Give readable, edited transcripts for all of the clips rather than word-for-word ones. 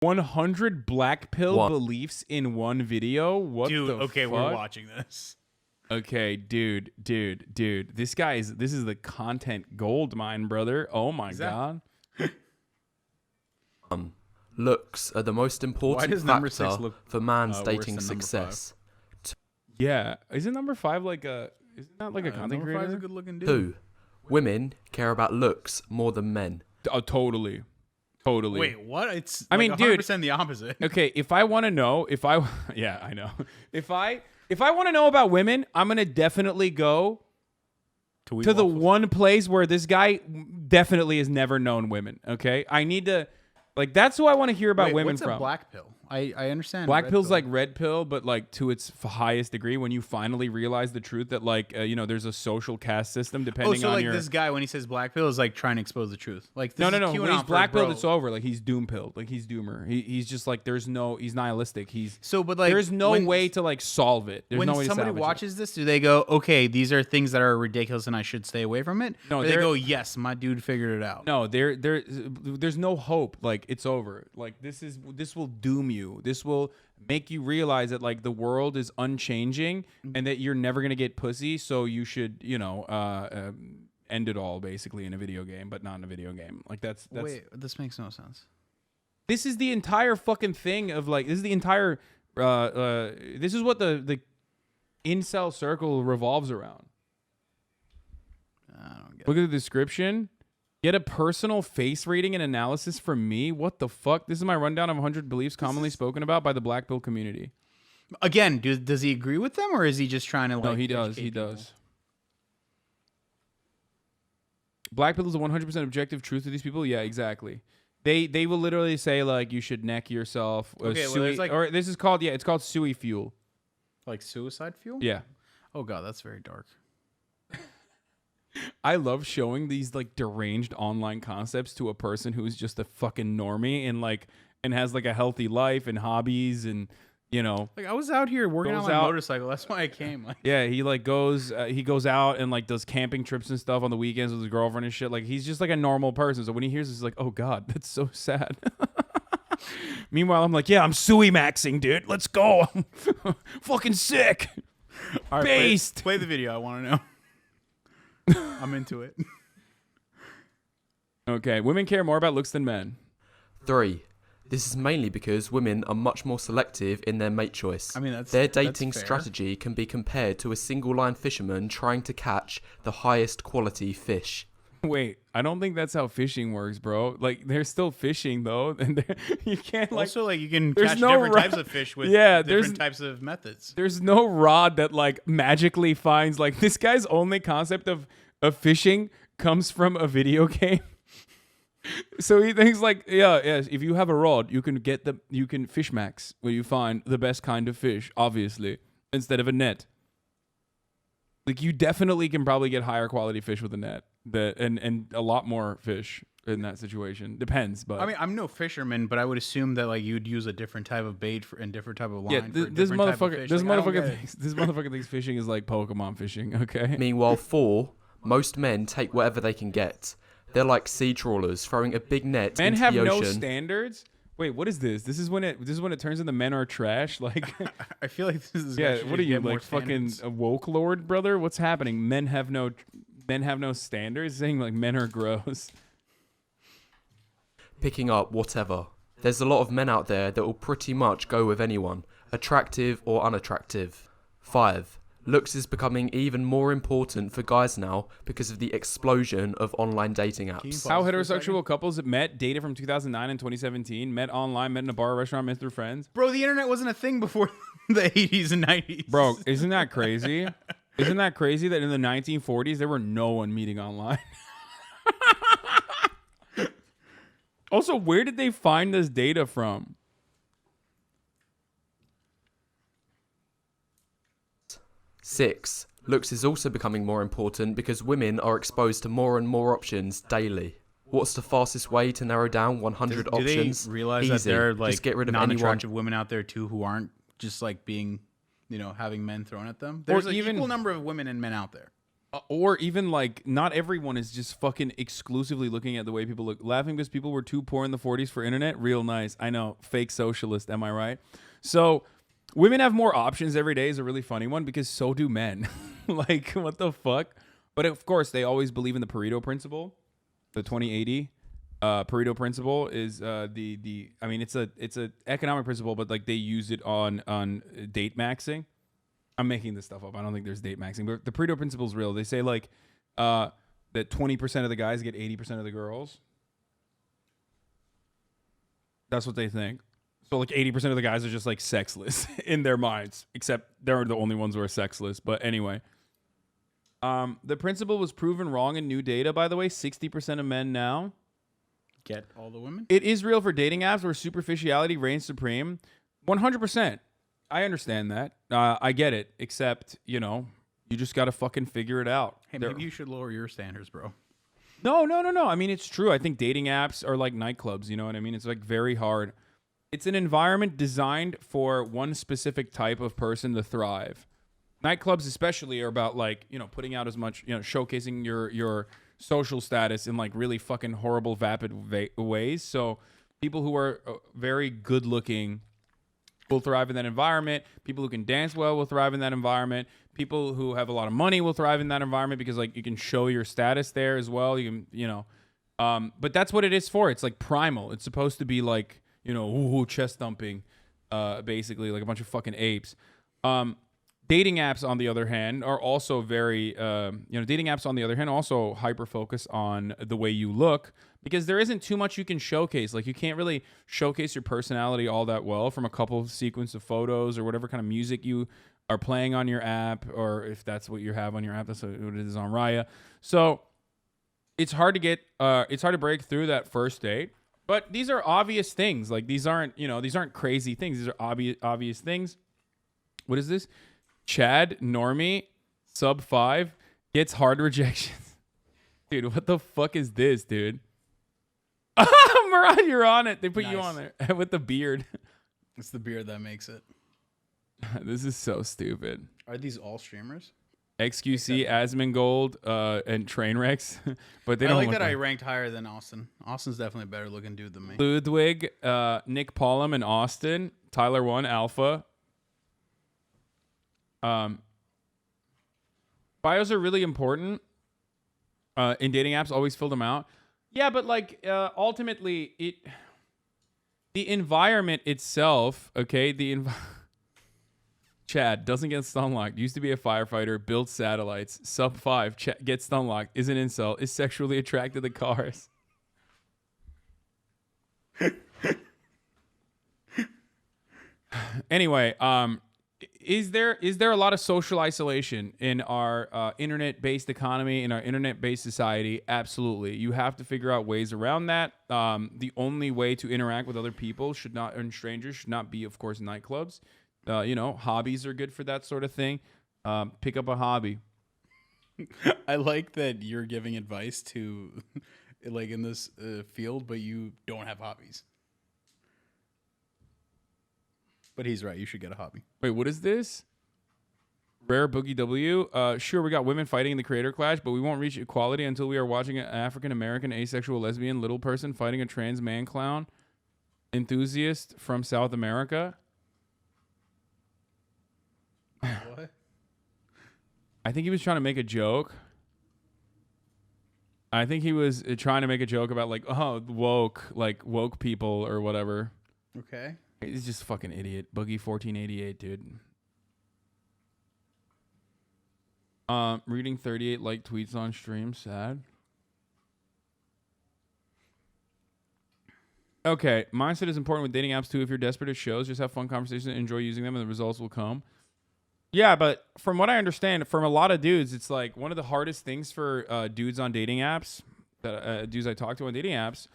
100 Blackpill beliefs in one video? What Dude, the okay, fuck? we're watching this. Okay, dude. This is the content gold mine, brother. Oh my god. Looks are the most important factor for man's dating success. Yeah, isn't number 5 like a? Isn't that like a content creator? 5 is a good looking dude. 2. Women care about looks more than men. Oh, totally. Wait, what? It's I mean, 100% dude, the opposite. Okay, if I want to know, yeah, I know. If I want to know about women, I'm gonna definitely go to the one place where this guy definitely has never known women. Okay, I need to. Like, that's who I want to hear about women what's from. A black pill? I understand. Blackpill's like red pill, but like to its highest degree. When you finally realize the truth that like there's a social caste system depending on so like your. This guy, when he says black pill, is like trying to expose the truth. Like this no. When he's black pilled, bro. it's over. Like he's doom pilled. Like he's doomer. He's just like he's nihilistic. But like there's no way to like solve it. There's no way when somebody to watches this, do they go, okay, these are things that are ridiculous and I should stay away from it? No, or they go, yes, my dude figured it out. No, there's no hope. Like it's over. Like this will doom you. This will make you realize that like the world is unchanging and that you're never gonna get pussy. So you should end it all basically in a video game, but not in a video game. Like that's wait, this makes no sense. This is the entire fucking thing of like this is the entire this is what the incel circle revolves around. I don't get Look at the description. Get a personal face rating and analysis from me. What the fuck? This is my rundown of 100 beliefs commonly spoken about by the Blackpill community. Again, does he agree with them, or is he just trying to like? No, he does. He does. Blackpill is a 100% objective truth to these people. Yeah, exactly. They will literally say like you should neck yourself. Okay, well, there's like, or this is called it's called Sui fuel. Like suicide fuel? Yeah. Oh god, that's very dark. I love showing these like deranged online concepts to a person who's just a fucking normie and has like a healthy life and hobbies and like I was out here working on my motorcycle. That's why I came. Like, yeah, he like goes out and like does camping trips and stuff on the weekends with his girlfriend and shit. Like he's just like a normal person. So when he hears this, he's like, oh god, that's so sad. Meanwhile, I'm like, yeah, I'm Sui maxing, dude. Let's go. I'm fucking sick. All right, based. Play the video. I want to know. I'm into it. Okay, women care more about looks than men. 3. This is mainly because women are much more selective in their mate choice. I mean, their dating strategy can be compared to a single-line fisherman trying to catch the highest quality fish. Wait, I don't think that's how fishing works, bro. Like, they're still fishing, though. And you can't, like... Also, like, you can catch different types of fish with different types of methods. There's no rod that, like, magically finds... Like, this guy's only concept of fishing comes from a video game. So he thinks, like, yes, if you have a rod, you can fish max, where you find the best kind of fish, obviously, instead of a net. Like, you definitely can probably get higher quality fish with a net. And a lot more fish in that situation. Depends, but I mean, I'm no fisherman, but I would assume that like you'd use a different type of bait and different type of line. Yeah, this motherfucker thinks fishing is like Pokemon fishing. Okay. Meanwhile, 4, most men take whatever they can get. They're like sea trawlers throwing a big net into the ocean. Men have no standards. Wait, what is this? This is when it turns into men are trash. Like, I feel like this is what are you like fucking a woke lord, brother? What's happening? Men have no standards, saying like men are gross. Picking up whatever. There's a lot of men out there that will pretty much go with anyone, attractive or unattractive. 5. Looks is becoming even more important for guys now because of the explosion of online dating apps. How heterosexual couples met, dated from 2009 and 2017, met online, met in a bar or restaurant, met through friends. Bro, the internet wasn't a thing before the 80s and 90s. Bro, isn't that crazy? Isn't that crazy that in the 1940s there were no one meeting online? Also, where did they find this data from? 6. Looks is also becoming more important because women are exposed to more and more options daily. What's the fastest way to narrow down 100 options? Do they realize Easy. that there are like just get rid of anyone. non-attractive women out there too who aren't just like being, having men thrown at them? There's an equal number of women and men out there. Or even like, not everyone is just fucking exclusively looking at the way people look. Laughing because people were too poor in the 40s for internet. Real nice. I know. Fake socialist. Am I right? So women have more options every day is a really funny one because so do men. Like, what the fuck? But of course, they always believe in the Pareto principle. The 2080 Pareto principle is I mean, it's a economic principle, but like they use it on date maxing. I'm making this stuff up. I don't think there's date maxing, but the Pareto principle is real. They say like that 20% of the guys get 80% of the girls. That's what they think. So like 80% of the guys are just like sexless in their minds, except they're the only ones who are sexless. But anyway, the principle was proven wrong in new data, by the way. 60% of men now Get all the women? it is real for dating apps where superficiality reigns supreme. 100%. I understand that. I get it. Except, you know, you just got to fucking figure it out. Hey, maybe you should lower your standards, bro. No. I mean, it's true. I think dating apps are like nightclubs. You know what I mean? It's like very hard. It's an environment designed for one specific type of person to thrive. Nightclubs especially are about like, you know, putting out as much, you know, showcasing your social status in like really fucking horrible, vapid ways. So people who are very good looking will thrive in that environment. People who can dance well will thrive in that environment. People who have a lot of money will thrive in that environment because like you can show your status there as well. You can, you know, but that's what it is for. It's like primal. It's supposed to be like, you know, ooh, chest thumping, basically like a bunch of fucking apes. Dating apps, on the other hand, are also very, dating apps, on the other hand, also hyper focus on the way you look because there isn't too much you can showcase. Like, you can't really showcase your personality all that well from a couple of sequence of photos or whatever kind of music you are playing on your app, or if that's what you have on your app, that's what it is on Raya. So it's hard to get, it's hard to break through that first date. But these are obvious things. Like, these aren't crazy things. These are obvious things. What is this? Chad Normie sub 5 gets hard rejections. Dude, what the fuck is this, dude? Murat, you're on it. They put you on there with the beard. It's the beard that makes it. This is so stupid. Are these all streamers? XQC, Asmongold, and Trainwrecks, but they don't. I like look that I ranked higher than Austin. Austin's definitely a better looking dude than me. Ludwig, Nick Pollum, and Austin. Tyler 1, Alpha. Bios are really important in dating apps. Always fill them out. Yeah, but like ultimately, the environment itself. Okay, Chad doesn't get stunlocked. Used to be a firefighter. Built satellites. Sub 5. Gets stunlocked. Is an incel. Is sexually attracted to cars. Anyway, is there a lot of social isolation in our internet-based economy, in our internet-based society? Absolutely. You have to figure out ways around that. The only way to interact with other people and strangers should not be, of course, nightclubs. Hobbies are good for that sort of thing. Pick up a hobby. I like that you're giving advice to, like, in this field, but you don't have hobbies. But he's right. You should get a hobby. Wait, what is this? Rare Boogie W. Sure, we got women fighting in the creator clash, but we won't reach equality until we are watching an African-American asexual lesbian little person fighting a trans man clown enthusiast from South America. What? I think he was trying to make a joke. I think he was trying to make a joke about like, woke people or whatever. Okay. He's just a fucking idiot. Boogie 1488, dude. Reading 38 like tweets on stream. Sad. Okay. Mindset is important with dating apps too. If you're desperate at shows, just have fun conversations and enjoy using them and the results will come. Yeah, but from what I understand, from a lot of dudes, it's like one of the hardest things for dudes on dating apps, dudes I talk to on dating apps,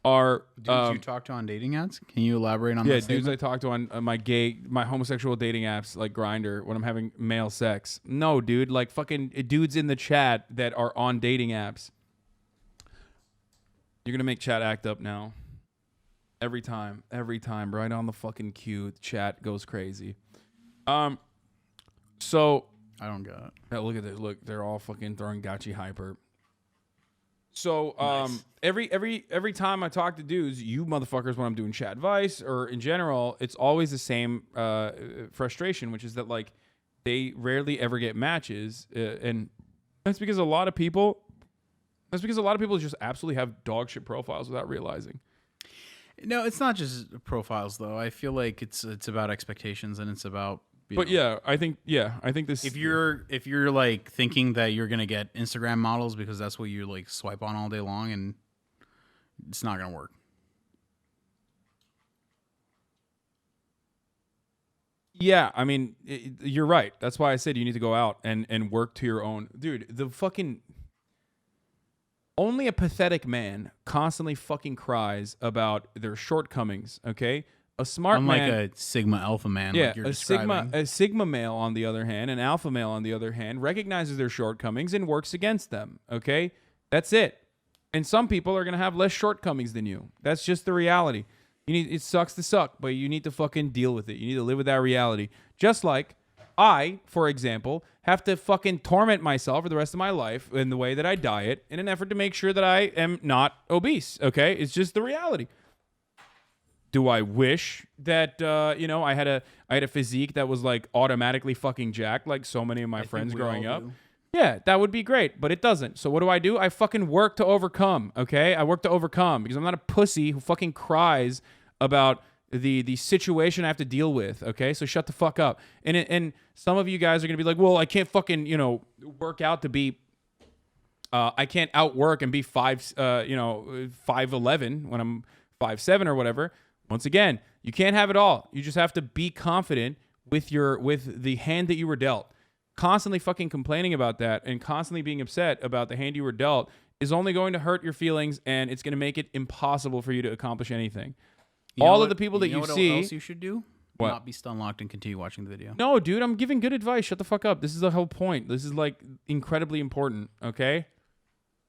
are dudes you talk to on dating apps? Can you elaborate on that? Yeah, dudes I talk to on my homosexual dating apps like Grindr when I'm having male sex. No, dude, like fucking dudes in the chat that are on dating apps. You're gonna make chat act up now. Every time, right on the fucking cue, chat goes crazy. So I don't get it. Yeah, look at this. Look, they're all fucking throwing Gachi hyper. So Nice. every time I talk to dudes, you motherfuckers, when I'm doing chat advice or in general, it's always the same frustration, which is that like they rarely ever get matches, and that's because a lot of people just absolutely have dog shit profiles without realizing. No, it's not just profiles though. I feel like it's about expectations and it's about. But I think this. If you're like thinking that you're gonna get Instagram models because that's what you like swipe on all day long, and it's not gonna work. Yeah, I mean, you're right. That's why I said you need to go out and work to your own. Dude, the fucking... Only a pathetic man constantly fucking cries about their shortcomings, okay? A smart man... Unlike a Sigma Alpha man yeah, like you're a describing. Sigma male, on the other hand, an alpha male, on the other hand, recognizes their shortcomings and works against them, okay? That's it. And some people are going to have less shortcomings than you. That's just the reality. It sucks to suck, but you need to fucking deal with it. You need to live with that reality. Just like I, for example, have to fucking torment myself for the rest of my life in the way that I diet in an effort to make sure that I am not obese, okay? It's just the reality. Do I wish that I had a physique that was like automatically fucking jacked like so many of my friends growing up? Yeah, that would be great, but it doesn't. So what do? I fucking work to overcome, okay? I work to overcome because I'm not a pussy who fucking cries about the situation I have to deal with, okay? So shut the fuck up. And some of you guys are going to be like, well, I can't fucking, work out to be... I can't outwork and be 5'11" when I'm 5'7" or whatever. Once again, you can't have it all. You just have to be confident with the hand that you were dealt. Constantly fucking complaining about that and constantly being upset about the hand you were dealt is only going to hurt your feelings, and it's going to make it impossible for you to accomplish anything. All of the people that you see... What else you should do? What? Not be stun locked and continue watching the video. No, dude, I'm giving good advice. Shut the fuck up. This is the whole point. This is like incredibly important, okay?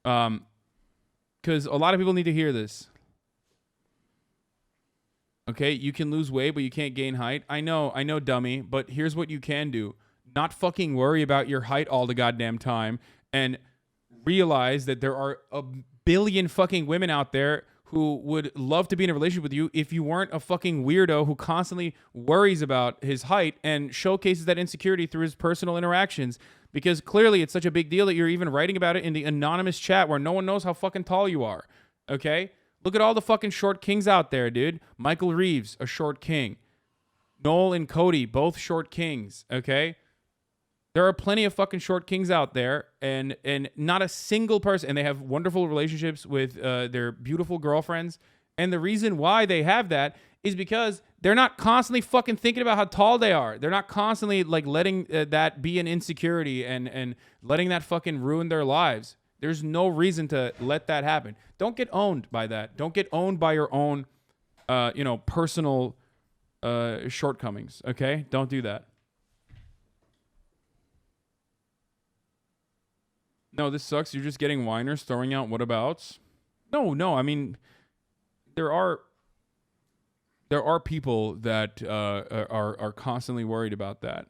Because a lot of people need to hear this. Okay, you can lose weight, but you can't gain height. I know, dummy, but here's what you can do. Not fucking worry about your height all the goddamn time and realize that there are a billion fucking women out there who would love to be in a relationship with you if you weren't a fucking weirdo who constantly worries about his height and showcases that insecurity through his personal interactions, because clearly it's such a big deal that you're even writing about it in the anonymous chat where no one knows how fucking tall you are, okay? Look at all the fucking short kings out there, dude. Michael Reeves, a short king. Noel and Cody, both short kings, okay? There are plenty of fucking short kings out there, and not a single person, and they have wonderful relationships with their beautiful girlfriends. And the reason why they have that is because they're not constantly fucking thinking about how tall they are. They're not constantly like letting that be an insecurity and letting that fucking ruin their lives. There's no reason to let that happen. Don't get owned by that. Don't get owned by your own, personal shortcomings. Okay, don't do that. No, this sucks. You're just getting whiners throwing out whatabouts. No. I mean, there are people that are constantly worried about that.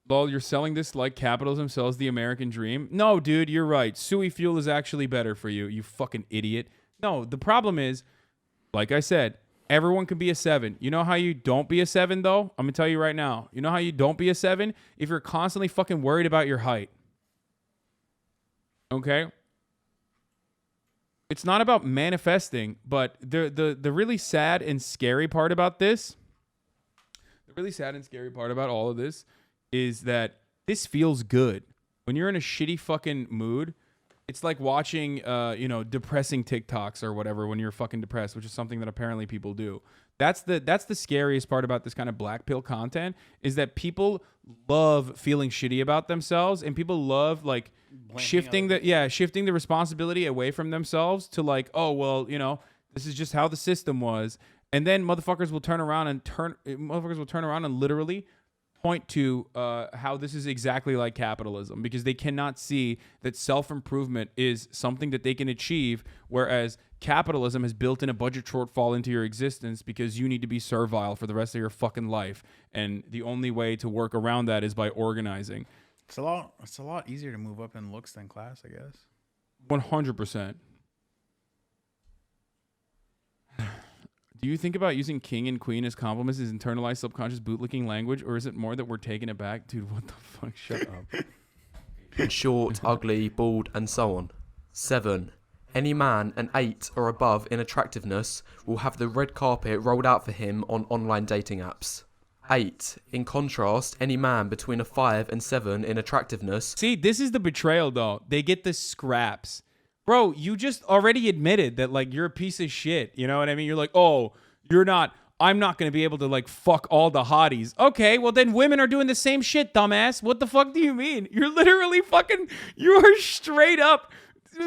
Lol, you're selling this like capitalism sells the American dream? No, dude, you're right. Sui fuel is actually better for you, you fucking idiot. No, the problem is, like I said, everyone can be a 7. You know how you don't be a 7, though? I'm going to tell you right now. You know how you don't be a 7? If you're constantly fucking worried about your height. Okay? It's not about manifesting, but the really sad and scary part about this, the really sad and scary part about all of this is that this feels good. When you're in a shitty fucking mood, it's like watching, depressing TikToks or whatever when you're fucking depressed, which is something that apparently people do. That's the scariest part about this kind of black pill content is that people love feeling shitty about themselves, and people love like shifting the responsibility away from themselves to like, oh, well, this is just how the system was. And then motherfuckers will turn around and literally point to how this is exactly like capitalism, because they cannot see that self-improvement is something that they can achieve, whereas capitalism has built in a budget shortfall into your existence because you need to be servile for the rest of your fucking life, and the only way to work around that is by organizing. It's a lot easier to move up in looks than class, I guess. 100%. Do you think about using king and queen as compliments as internalized subconscious bootlicking language, or is it more that we're taken aback? Dude, what the fuck? Shut up. Short, ugly, bald, and so on. 7. Any man an 8 or above in attractiveness will have the red carpet rolled out for him on online dating apps. 8. In contrast, any man between a 5 and 7 in attractiveness. See, this is the betrayal, though. They get the scraps. Bro, you just already admitted that, like, you're a piece of shit. You know what I mean? You're like, oh, I'm not going to be able to, like, fuck all the hotties. Okay, well, then women are doing the same shit, dumbass. What the fuck do you mean? You're literally you are straight up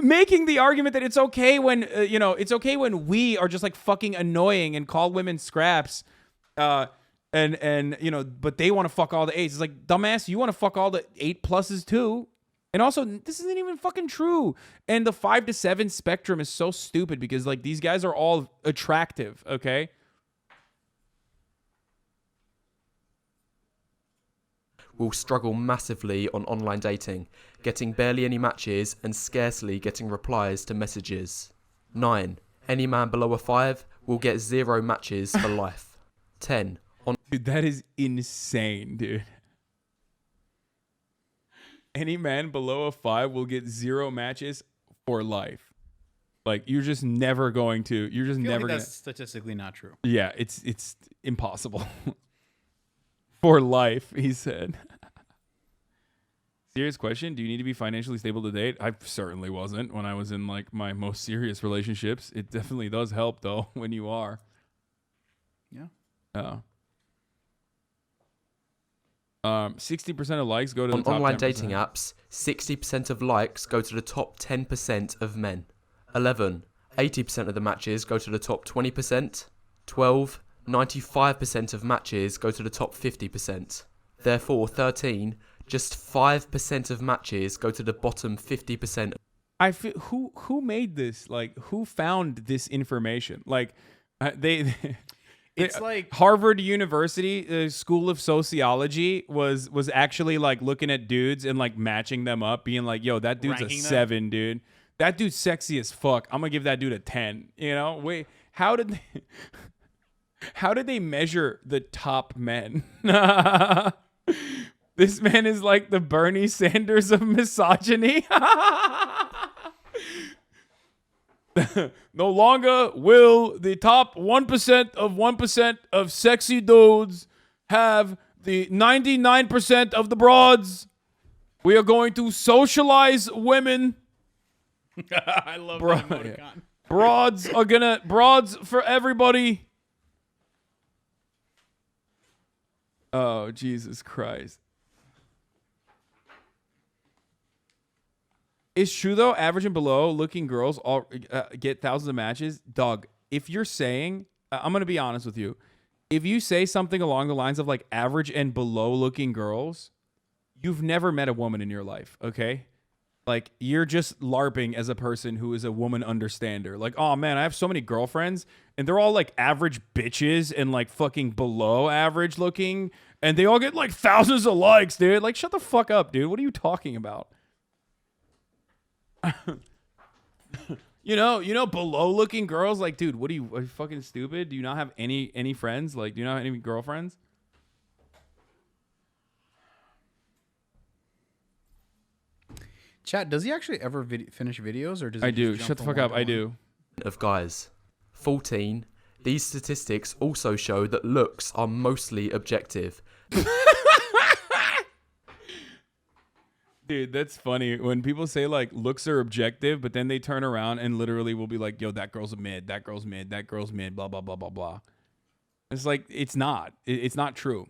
making the argument that it's okay when, it's okay when we are just, like, fucking annoying and call women scraps. But they want to fuck all the 8s. It's like, dumbass, you want to fuck all the 8+s too. And also, this isn't even fucking true. And the 5 to 7 spectrum is so stupid because, like, these guys are all attractive, okay? Will struggle massively on online dating, getting barely any matches and scarcely getting replies to messages. 9. Any man below a 5 will get 0 matches for life. 10. Dude, that is insane, dude. Any man below a 5 will get 0 matches for life. Like, you're just never going to. You're just never going to. That's statistically not true. Yeah, it's impossible. For life, he said. Serious question. Do you need to be financially stable to date? I certainly wasn't when I was in, like, my most serious relationships. It definitely does help, though, when you are. Yeah. 60% of likes go to the top 10%. On online dating apps, 60% of likes go to the top 10% of men. 11. 80% of the matches go to the top 20%. 12. 95% of matches go to the top 50%. Therefore, 13. Just 5% of matches go to the bottom 50%. I feel who made this? Like, who found this information? Like, it's like Harvard University School of Sociology was actually, like, looking at dudes and, like, matching them up, being like, yo, that dude's ranking a 7, dude. That dude's sexy as fuck. I'm gonna give that dude a 10. You know? Wait, how did they measure the top men? This man is like the Bernie Sanders of misogyny. No longer will the top 1% of sexy dudes have the 99% of the broads. We are going to socialize women. I love that emoticon. Broads for everybody. Oh, Jesus Christ. It's true, though, average and below looking girls all get thousands of matches. Dog, if you're saying, I'm going to be honest with you. If you say something along the lines of, like, average and below looking girls, you've never met a woman in your life, okay? Like, you're just LARPing as a person who is a woman understander. Like, oh, man, I have so many girlfriends, and they're all, like, average bitches and, like, fucking below average looking, and they all get, like, thousands of likes, dude. Like, shut the fuck up, dude. What are you talking about? You know, below looking girls, like, dude, are you fucking stupid? Do you not have any friends? Like, do you not have any girlfriends? Chat, does he actually ever finish videos, or does he I do. just Shut the fuck up. I do. Of guys. 14. These statistics also show that looks are mostly objective. Dude, that's funny. When people say, like, looks are objective, but then they turn around and literally will be like, yo, that girl's a mid, that girl's mid, that girl's mid, blah, blah, blah, blah, blah. It's like, it's not. It's not true.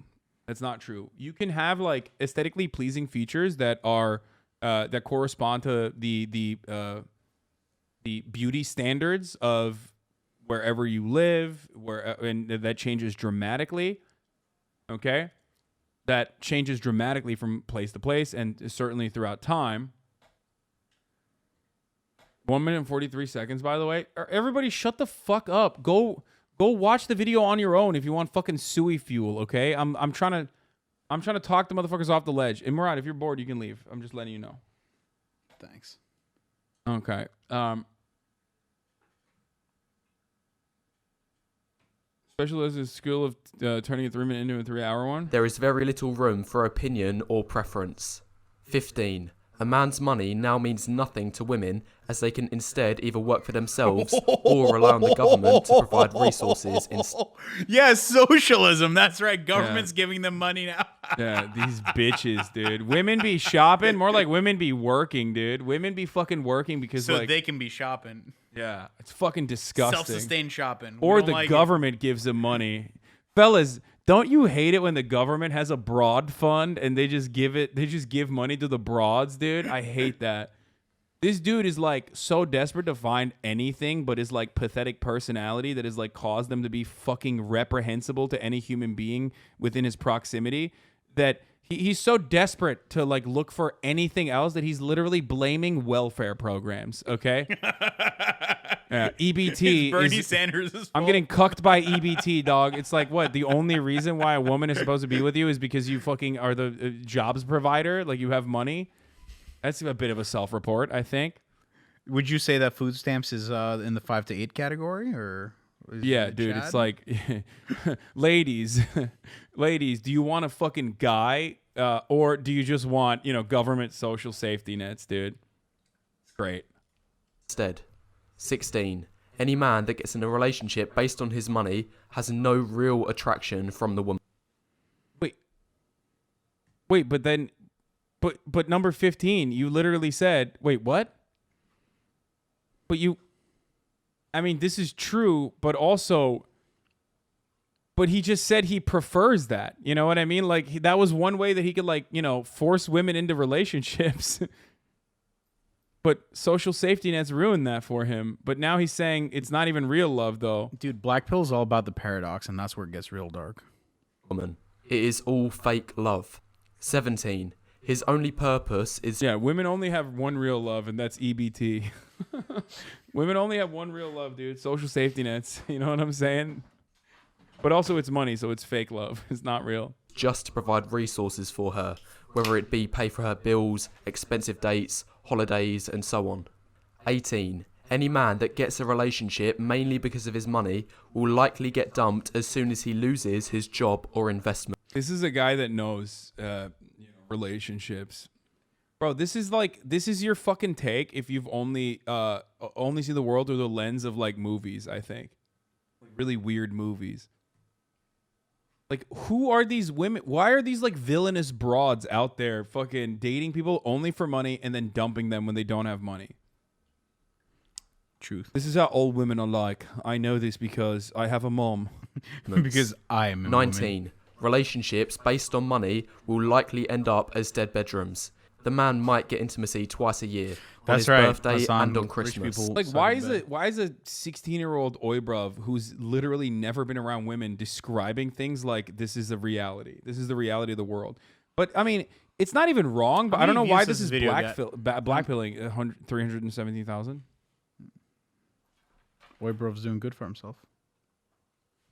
That's not true. You can have, like, aesthetically pleasing features that are that correspond to the beauty standards of wherever you live, and that changes dramatically. Okay? that changes dramatically from place to place and certainly throughout time. 1 minute and 43 seconds, by the way. Everybody shut the fuck up. Go watch the video on your own if you want fucking suey fuel, okay? I'm trying to talk the motherfuckers off the ledge. And Murad, if you're bored, you can leave. I'm just letting you know. Thanks. Okay. Specialist is skill of turning a 3 minute into a 3 hour one. There is very little room for opinion or preference. 15. A man's money now means nothing to women, as they can instead either work for themselves or rely on the government to provide resources. Yes, socialism. That's right. Government's giving them money now. Yeah, these bitches, dude. Women be shopping. More like women be working, dude. Women be fucking working because So like they can be shopping. yeah, it's fucking disgusting. Self-sustained shopping. Or the government gives them money. Fellas, don't you hate it when the government has a broad fund and they just give money to the broads, dude? I hate that. This dude is like so desperate to find anything but his like pathetic personality that has like caused them to be fucking reprehensible to any human being within his proximity that he's so desperate to like look for anything else that he's literally blaming welfare programs, okay? EBT Bernie is, Sanders' fault. I'm getting cucked by EBT, dog. It's like, what? The only reason why a woman is supposed to be with you is because you fucking are the jobs provider? Like, you have money? That's a bit of a self-report, I think. Would you say that food stamps is in the 5 to 8 category, or? Yeah, dude, Chad? it's like, ladies, do you want a fucking guy, or do you just want, government social safety nets, dude? Great. Instead. 16. Any man that gets in a relationship based on his money has no real attraction from the woman. Wait, but number 15, you literally said, wait, what? I mean, this is true, but he just said he prefers that. You know what I mean? Like, that was one way that he could, like, force women into relationships. But social safety nets ruined that for him. But now he's saying it's not even real love, though. Dude, Blackpill is all about the paradox, and that's where it gets real dark. Woman. It is all fake love. 17. His only purpose is... Yeah, women only have one real love, and that's EBT. Women only have one real love, dude. Social safety nets. You know what I'm saying? But also it's money, so it's fake love. It's not real. Just to provide resources for her, whether it be pay for her bills, expensive dates, holidays, and so on. 18. Any man that gets a relationship mainly because of his money will likely get dumped as soon as he loses his job or investment. This is a guy that knows relationships. Bro, this is your fucking take if you've only seen the world through the lens of like movies, I think. Really weird movies. Like, who are these women? Why are these like villainous broads out there fucking dating people only for money and then dumping them when they don't have money? Truth. This is how old women are like. I know this because I have a mom. Because I am a 19. woman. Relationships based on money will likely end up as dead bedrooms. The man might get intimacy twice a year. On his birthday Hassan, and on rich Christmas. people Like, suck why in is bed. it? Why is a 16-year-old Oybruv who's literally never been around women describing things like this is a reality? This is the reality of the world. But I mean, it's not even wrong. But How I don't know many why views this does is this video blackpilling 317,000. Oybrov's doing good for himself.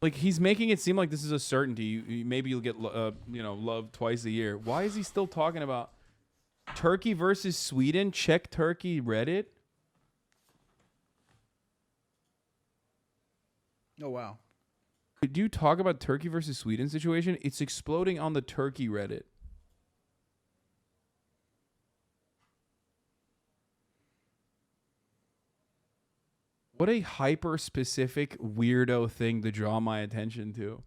Like, he's making it seem like this is a certainty. Maybe you'll get love twice a year. Why is he still talking about Turkey versus Sweden? Check Turkey Reddit. Oh, wow. Could you talk about Turkey versus Sweden situation? It's exploding on the Turkey Reddit. What a hyper-specific weirdo thing to draw my attention to.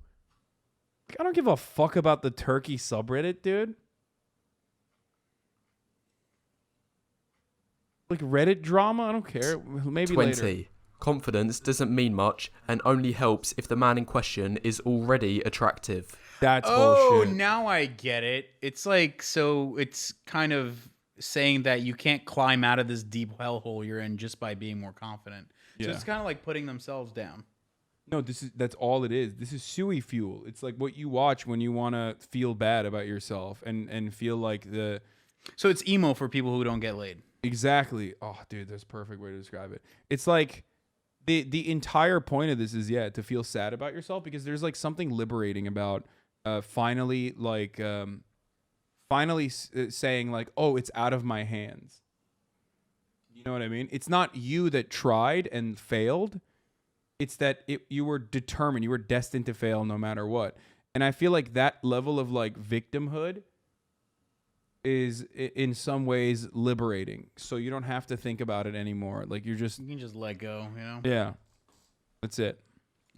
I don't give a fuck about the Turkey subreddit, dude. Like Reddit drama? I don't care. Maybe 20. later. Confidence doesn't mean much and only helps if the man in question is already attractive. That's Oh, bullshit. now I get it. It's like, so it's kind of saying that you can't climb out of this deep hellhole you're in just by being more confident. So Yeah. it's kind of like putting themselves down. No, that's all it is. This is suey fuel. It's like what you watch when you want to feel bad about yourself and feel like the So it's emo for people who don't get laid. exactly. Oh, dude, that's a perfect way to describe it. It's like the entire point of this is to feel sad about yourself because there's like something liberating about finally saying like, "Oh, it's out of my hands." You know what I mean? It's not you that tried and failed. It's that you were determined, you were destined to fail no matter what. And I feel like that level of like victimhood is in some ways liberating. So you don't have to think about it anymore. Like you can just let go, you know? Yeah. That's it.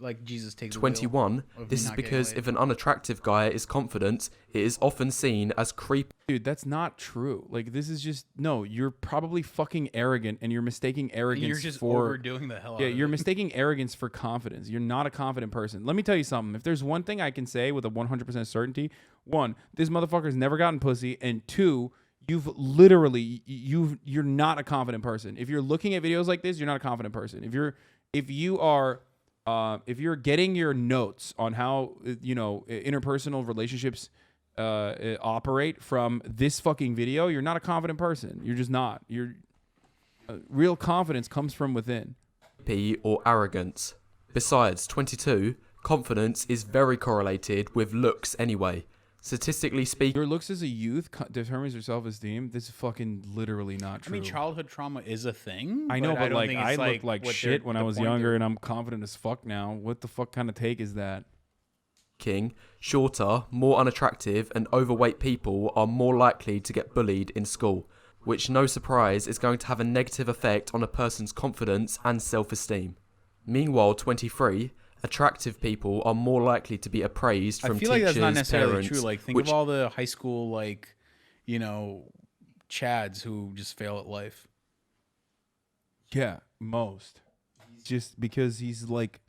Like Jesus takes 21. This is because if an unattractive guy is confident, it is often seen as creepy. Dude, that's not true. Like this is just no. You're probably fucking arrogant, and you're mistaking arrogance. You're just for overdoing the hell out yeah. of You're it. mistaking arrogance for confidence. You're not a confident person. Let me tell you something. If there's one thing I can say with a 100% certainty, one, this motherfucker's never gotten pussy, and two, you're not a confident person. If you're looking at videos like this, you're not a confident person. If you're getting your notes on how interpersonal relationships operate from this fucking video, you're not a confident person. You're just not. Real confidence comes from within. Or arrogance. Besides, 22, confidence is very correlated with looks anyway. Statistically speaking, Your looks as a youth determines your self-esteem. This is fucking literally not true. I mean, childhood trauma is a thing. I know, but don't like think I it's looked like what shit when I was younger, they're- and I'm confident as fuck now. What the fuck kind of take is that? shorter, more unattractive, and overweight people are more likely to get bullied in school, which, no surprise, is going to have a negative effect on a person's confidence and self-esteem. Meanwhile, 23, attractive people are more likely to be appraised from I feel like teachers, that's not necessarily parents, true. Like, think of all the high school, like, chads who just fail at life. Yeah, most. Just because he's like,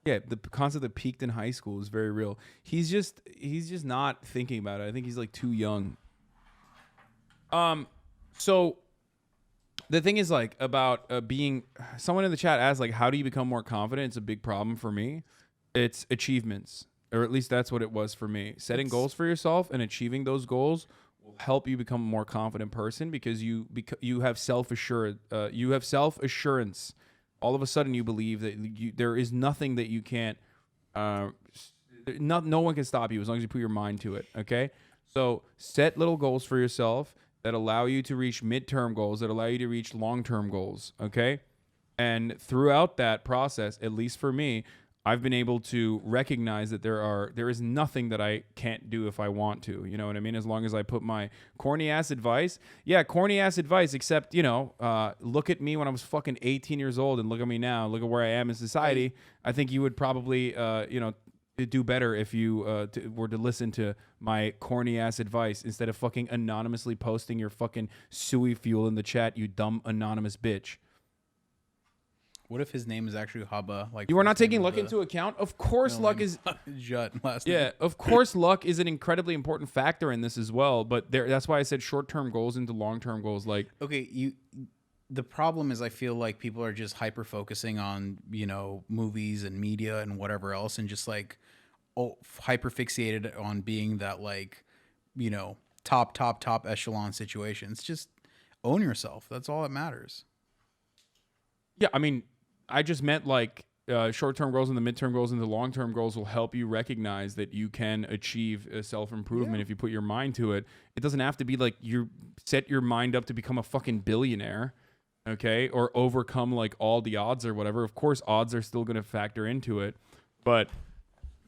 the concept that peaked in high school is very real. He's just not thinking about it. I think he's like too young. So the thing is like about being, someone in the chat asked like, how do you become more confident? It's a big problem for me. It's achievements, or at least that's what it was for me. Setting goals for yourself and achieving those goals will help you become a more confident person because you have self-assurance. All of a sudden you believe that there is nothing that you can't no one can stop you as long as you put your mind to it. Okay, so set little goals for yourself that allow you to reach midterm goals, that allow you to reach long-term goals. Okay, and throughout that process, at least for me, I've been able to recognize that there is nothing that I can't do if I want to. You know what I mean? As long as I put my corny ass advice, except, look at me when I was fucking 18 years old and look at me now, look at where I am in society. I think you would probably, do better if you were to listen to my corny ass advice instead of fucking anonymously posting your fucking suey fuel in the chat, you dumb anonymous bitch. What if his name is actually Haba? Like you are not taking luck into account? Of course, luck is Jut last yeah. name. Of course, luck is an incredibly important factor in this as well. But that's why I said short-term goals into long-term goals. Like, okay, the problem is I feel like people are just hyper focusing on movies and media and whatever else, and just like hyper fixated on being that like top echelon situation. It's just own yourself. That's all that matters. Yeah, I mean, I just meant like short-term goals and the midterm goals and the long-term goals will help you recognize that you can achieve self-improvement if you put your mind to it. It doesn't have to be like you set your mind up to become a fucking billionaire, okay, or overcome like all the odds or whatever. Of course, odds are still going to factor into it, but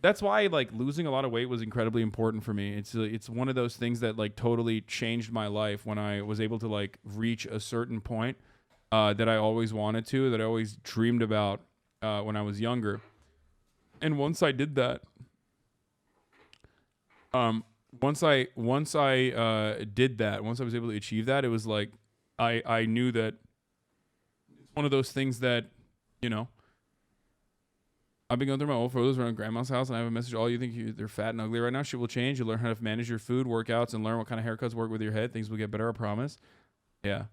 that's why like losing a lot of weight was incredibly important for me. It's one of those things that like totally changed my life when I was able to like reach a certain point that I always wanted to, that I always dreamed about when I was younger. And once I did that, once I did that, once I was able to achieve that, it was like I knew that it's one of those things that, I've been going through my old photos around grandma's house, and I have a message to all you think they're fat and ugly right now. Shit will change. You'll learn how to manage your food, workouts, and learn what kind of haircuts work with your head. Things will get better, I promise. Yeah.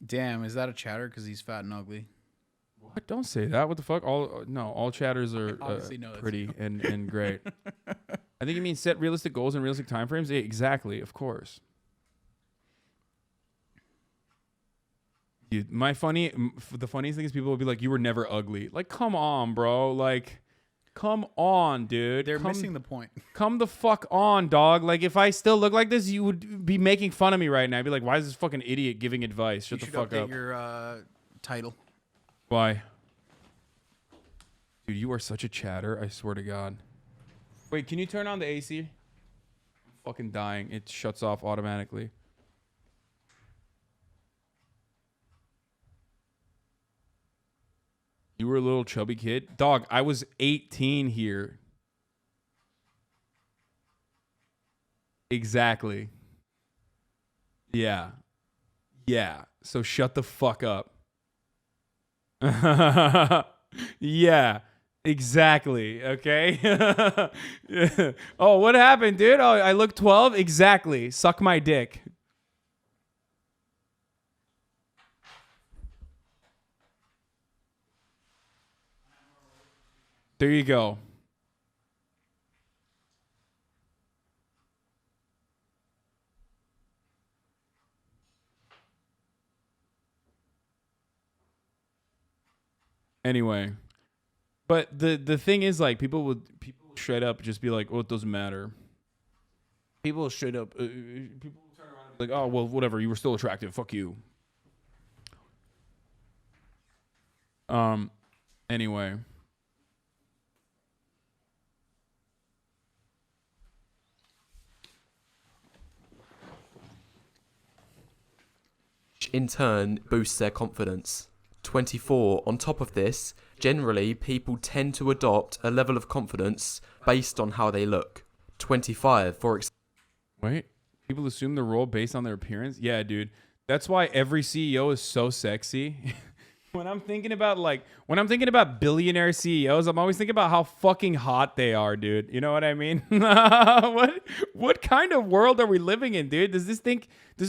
Damn, is that a chatter because he's fat and ugly? What? What? Don't say that. What the fuck? All chatters are Obviously, no, that's pretty and great. I think you mean set realistic goals and realistic timeframes. Yeah, exactly, of course. Dude, the funniest thing is people will be like, "You were never ugly." Like, come on, bro. Like, come on, dude. They're missing the point. Come the fuck on, dog. Like, if I still look like this, you would be making fun of me right now. I'd be like, "Why is this fucking idiot giving advice?" Shut You the should fuck update up. your title. Why? Dude, you are such a chatter. I swear to God. Wait, can you turn on the AC? I'm fucking dying. It shuts off automatically. You were a little chubby kid? Dog, I was 18 here. Exactly. Yeah. Yeah. So shut the fuck up. Yeah. Exactly. Okay. Yeah. Oh, what happened, dude? Oh, I look 12? Exactly. Suck my dick. There you go. Anyway, but the thing is, like, people straight up just be like, "Oh, it doesn't matter." People straight up, people turn around and be like, "Oh, well, whatever. You were still attractive. Fuck you." Anyway. In turn boosts their confidence. 24. On top of this, generally people tend to adopt a level of confidence based on how they look. 25. Wait, people assume the role based on their appearance? Yeah, dude. That's why every CEO is so sexy. When I'm thinking about billionaire CEOs, I'm always thinking about how fucking hot they are, dude. You know what I mean? What kind of world are we living in, dude? Does this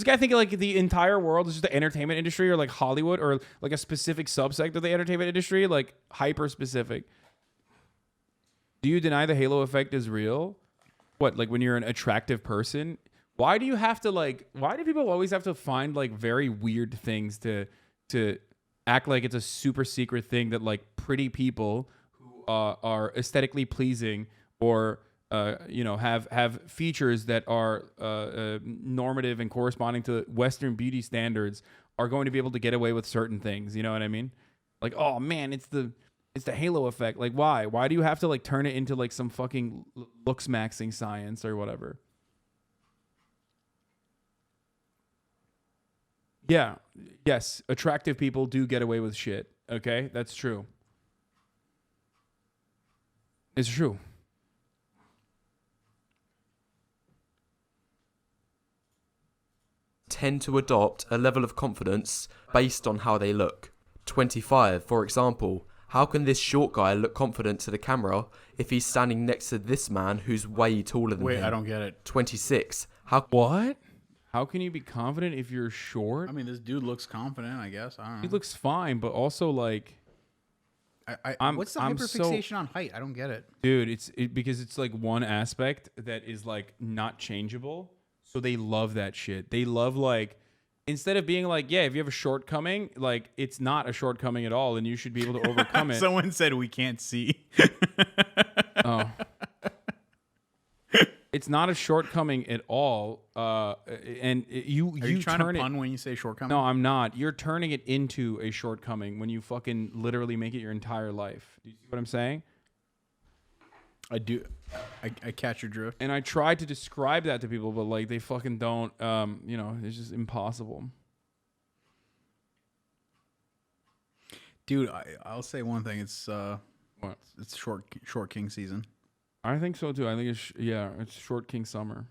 guy think like the entire world is just the entertainment industry, or like Hollywood, or like a specific subsect of the entertainment industry, like hyper specific? Do you deny the halo effect is real? What, like when you're an attractive person? Why do people always have to find like very weird things to act like it's a super secret thing that like pretty people who are aesthetically pleasing or have features that are normative and corresponding to Western beauty standards are going to be able to get away with certain things? You know what I mean? Like, oh man, it's the halo effect. Like, why? Why do you have to like turn it into like some fucking looks maxing science or whatever? Yeah. Yes. Attractive people do get away with shit. Okay? That's true. It's true. Tend to adopt a level of confidence based on how they look. 25. For example, how can this short guy look confident to the camera if he's standing next to this man who's way taller than him? Wait, I don't get it. 26. What? How can you be confident if you're short? I mean, this dude looks confident, I guess. I don't know. He looks fine, but also like, what's the hyperfixation on height? I don't get it. dude, because it's like one aspect that is like not changeable. So they love that shit. They love like, instead of being like, yeah, if you have a shortcoming, like it's not a shortcoming at all, and you should be able to overcome it. Someone said we can't see. Oh. It's not a shortcoming at all. And you trying turn to it. pun when you say shortcoming? No, I'm not. You're turning it into a shortcoming when you fucking literally make it your entire life. Do you see what I'm saying? I do. I catch your drift. And I try to describe that to people, but like they fucking don't. It's just impossible. Dude, I'll say one thing. It's What? it's short king season. I think so too. I think it's short king summer.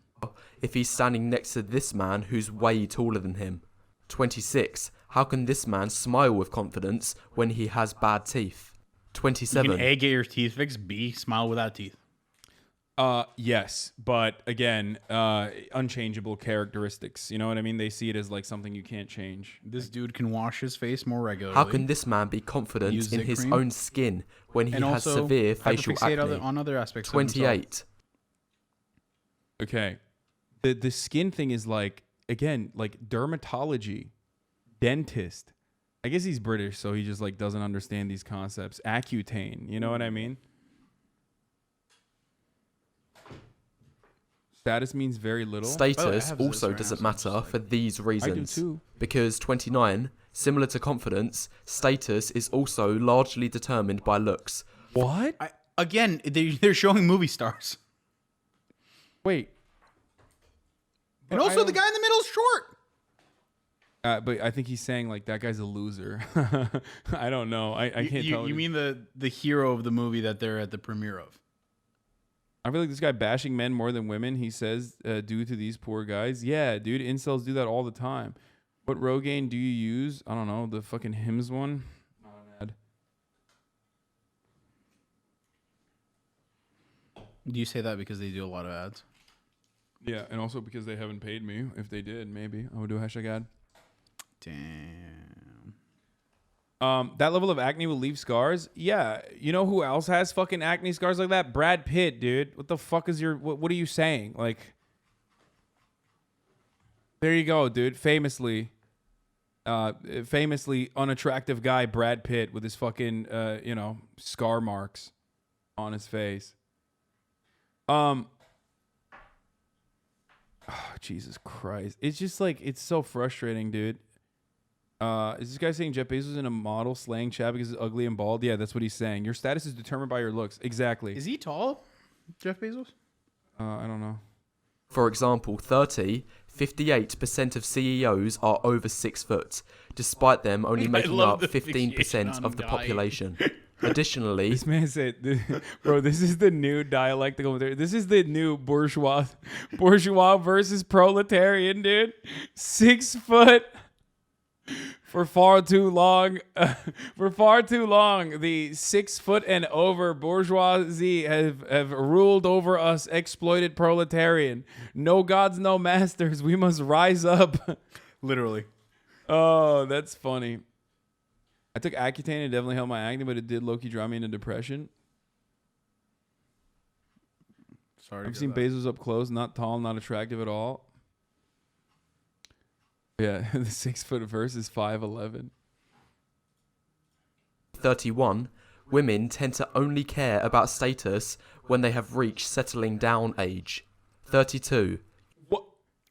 If he's standing next to this man who's way taller than him. 26. How can this man smile with confidence when he has bad teeth? 27. You can A, get your teeth fixed. B, smile without teeth. Yes, but again, unchangeable characteristics. You know what I mean? They see it as like something you can't change. This dude can wash his face more regularly. How can this man be confident Use in Zit his cream. own skin when he and has also severe facial hyperfixate acne? on other aspects of himself? 28. Okay, the skin thing is like again like dermatology, dentist. I guess he's British, so he just like doesn't understand these concepts. Accutane, you know what I mean? Status means very little. Status have this also right doesn't now, so matter it's for these reasons. too. Because 29, similar to confidence, status is also largely determined by looks. What? Again, they're showing movie stars. Wait. And But I also, the don't- guy in the middle is short. But I think he's saying like that guy's a loser. I don't know. I can't tell. You mean the hero of the movie that they're at the premiere of? I feel like this guy bashing men more than women. He says due to these poor guys. Yeah, dude, incels do that all the time. What Rogaine do you use? I don't know. The fucking Hims one. Not an ad. Do you say that because they do a lot of ads? Yeah, and also because they haven't paid me. If they did, maybe I would do a hashtag ad. Damn. That level of acne will leave scars. Yeah, you know who else has fucking acne scars like that? Brad Pitt, dude. What the fuck is your? What are you saying? Like, there you go, dude. Famously unattractive guy, Brad Pitt, with his fucking scar marks on his face. Oh, Jesus Christ! It's just like it's so frustrating, dude. Is this guy saying Jeff Bezos is in a model slang chat because he's ugly and bald? Yeah, that's what he's saying. Your status is determined by your looks. Exactly. Is he tall, Jeff Bezos? I don't know. For example, 30, 58% of CEOs are over 6 foot, despite them only I making love up the fixation 15% on of the dying. population. Additionally, This man said, bro, this is the new dialectical. This is the new bourgeois versus proletarian, dude. 6 foot. For far too long, the 6 foot and over bourgeoisie have ruled over us, exploited proletarian. No gods, no masters. We must rise up. Literally. Oh, that's funny. I took Accutane. It definitely helped my acne, but it did low-key drive me into depression. Sorry. I've seen Bezos up close. Not tall, not attractive at all. Yeah, the 6 foot verse is 5'11". 31, women tend to only care about status when they have reached settling down age. 32, What?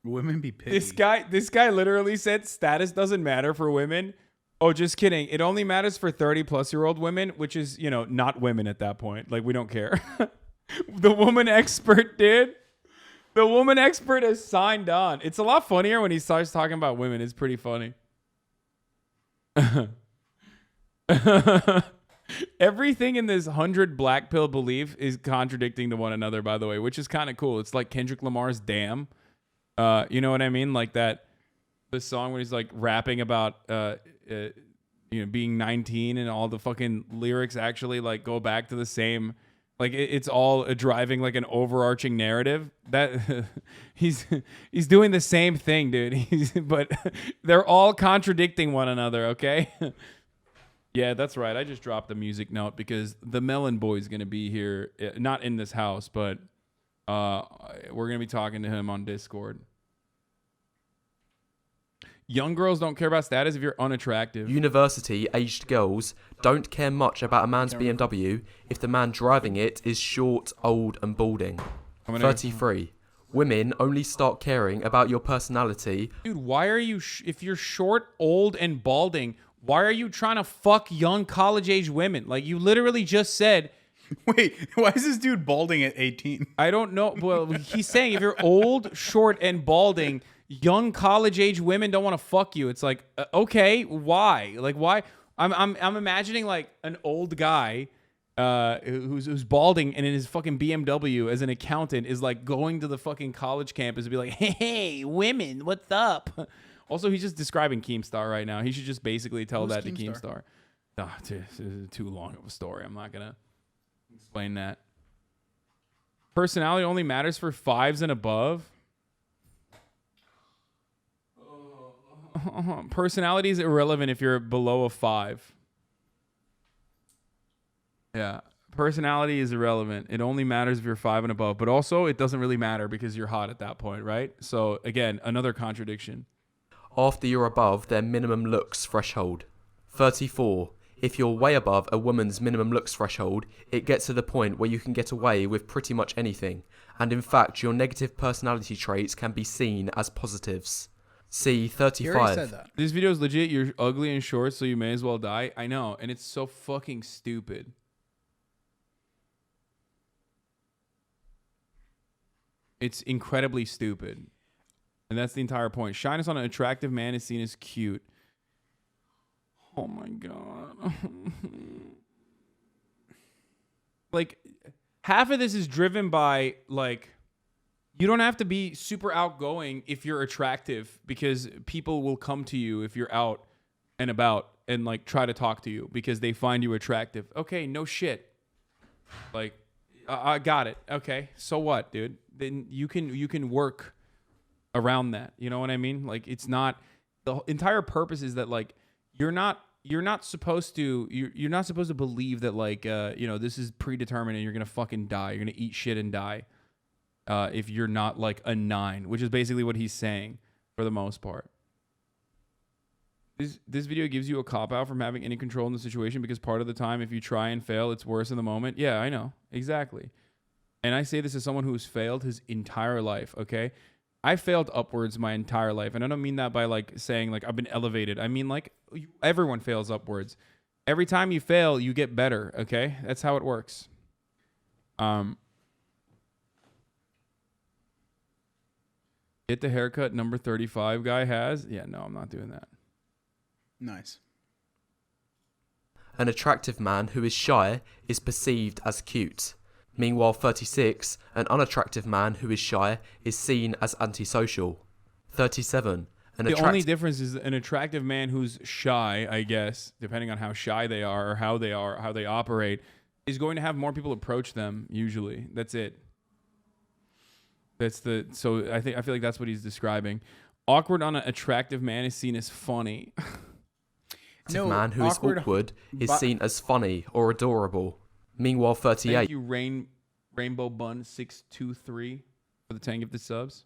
Women be picky. This guy literally said status doesn't matter for women. Oh, just kidding. It only matters for 30-plus-year-old women, which is, not women at that point. Like, we don't care. The woman expert did. The woman expert has signed on. It's a lot funnier when he starts talking about women. It's pretty funny. Everything in this 100 Blackpill belief is contradicting to one another, by the way, which is kind of cool. It's like Kendrick Lamar's Damn. You know what I mean? Like that, the song where he's like rapping about, being 19 and all the fucking lyrics actually like go back to the same. Like it's all driving like an overarching narrative that he's doing the same thing, dude. But they're all contradicting one another. Okay. Yeah, that's right. I just dropped a music note because the Melon Boy's gonna be here, not in this house, but we're gonna be talking to him on Discord. Young girls don't care about status if you're unattractive. university-aged girls don't care much about a man's BMW if the man driving it is short, old, and balding. 33. Women only start caring about your personality. Dude, why are you, if you're short, old, and balding, why are you trying to fuck young college-age women? Like, you literally just said... Wait, why is this dude balding at 18? I don't know. Well, he's saying if you're old, short, and balding, young college-age women don't want to fuck you. It's like, okay, why? Like, why? I'm imagining, like, an old guy who's balding and in his fucking BMW as an accountant is, like, going to the fucking college campus and be like, hey, women, what's up? Also, he's just describing Keemstar right now. He should just basically tell Who's that to Keemstar? Keemstar. This is too long of a story. I'm not going to explain that. Personality only matters for 5s and above. Personality is irrelevant if you're below a 5. Yeah. Personality is irrelevant. It only matters if you're 5 and above. But also, it doesn't really matter because you're hot at that point, right? So, again, another contradiction. After you're above their minimum looks threshold. 34. If you're way above a woman's minimum looks threshold, it gets to the point where you can get away with pretty much anything. And in fact, your negative personality traits can be seen as positives. See 35. You already said that. This video is legit. You're ugly and short, so you may as well die. I know. And it's so fucking stupid. It's incredibly stupid. And that's the entire point. Shyness on an attractive man is seen as cute. Oh my God. Like, half of this is driven by, like, you don't have to be super outgoing if you're attractive because people will come to you if you're out and about and, like, try to talk to you because they find you attractive. Okay, no shit. Like, I got it. Okay, so what, dude? Then you can work around that. You know what I mean? Like, it's not, the entire purpose is that, like, you're not supposed to believe that, like, you know, this is predetermined and you're gonna fucking die. You're gonna eat shit and die if you're not like a 9, which is basically what he's saying for the most part. This video gives you a cop-out from having any control in the situation because part of the time, if you try and fail, it's worse in the moment. Yeah, I know. Exactly. And I say this as someone who's failed his entire life, okay? I failed upwards my entire life. And I don't mean that by, like, saying, like, I've been elevated. I mean, like, everyone fails upwards. Every time you fail, you get better, okay? That's how it works. Get the haircut number 35 guy has? Yeah, no, I'm not doing that. Nice. An attractive man who is shy is perceived as cute. Meanwhile, 36, an unattractive man who is shy is seen as antisocial. 37, the only difference is an attractive man who's shy, I guess, depending on how shy they are or how they operate, is going to have more people approach them usually. That's it. So I feel like that's what he's describing. Awkward on an attractive man is seen as funny. A man who is awkward is seen as funny or adorable. Meanwhile, 38. Thank you, Rainbow Bun 623 for the 10 gifted subs.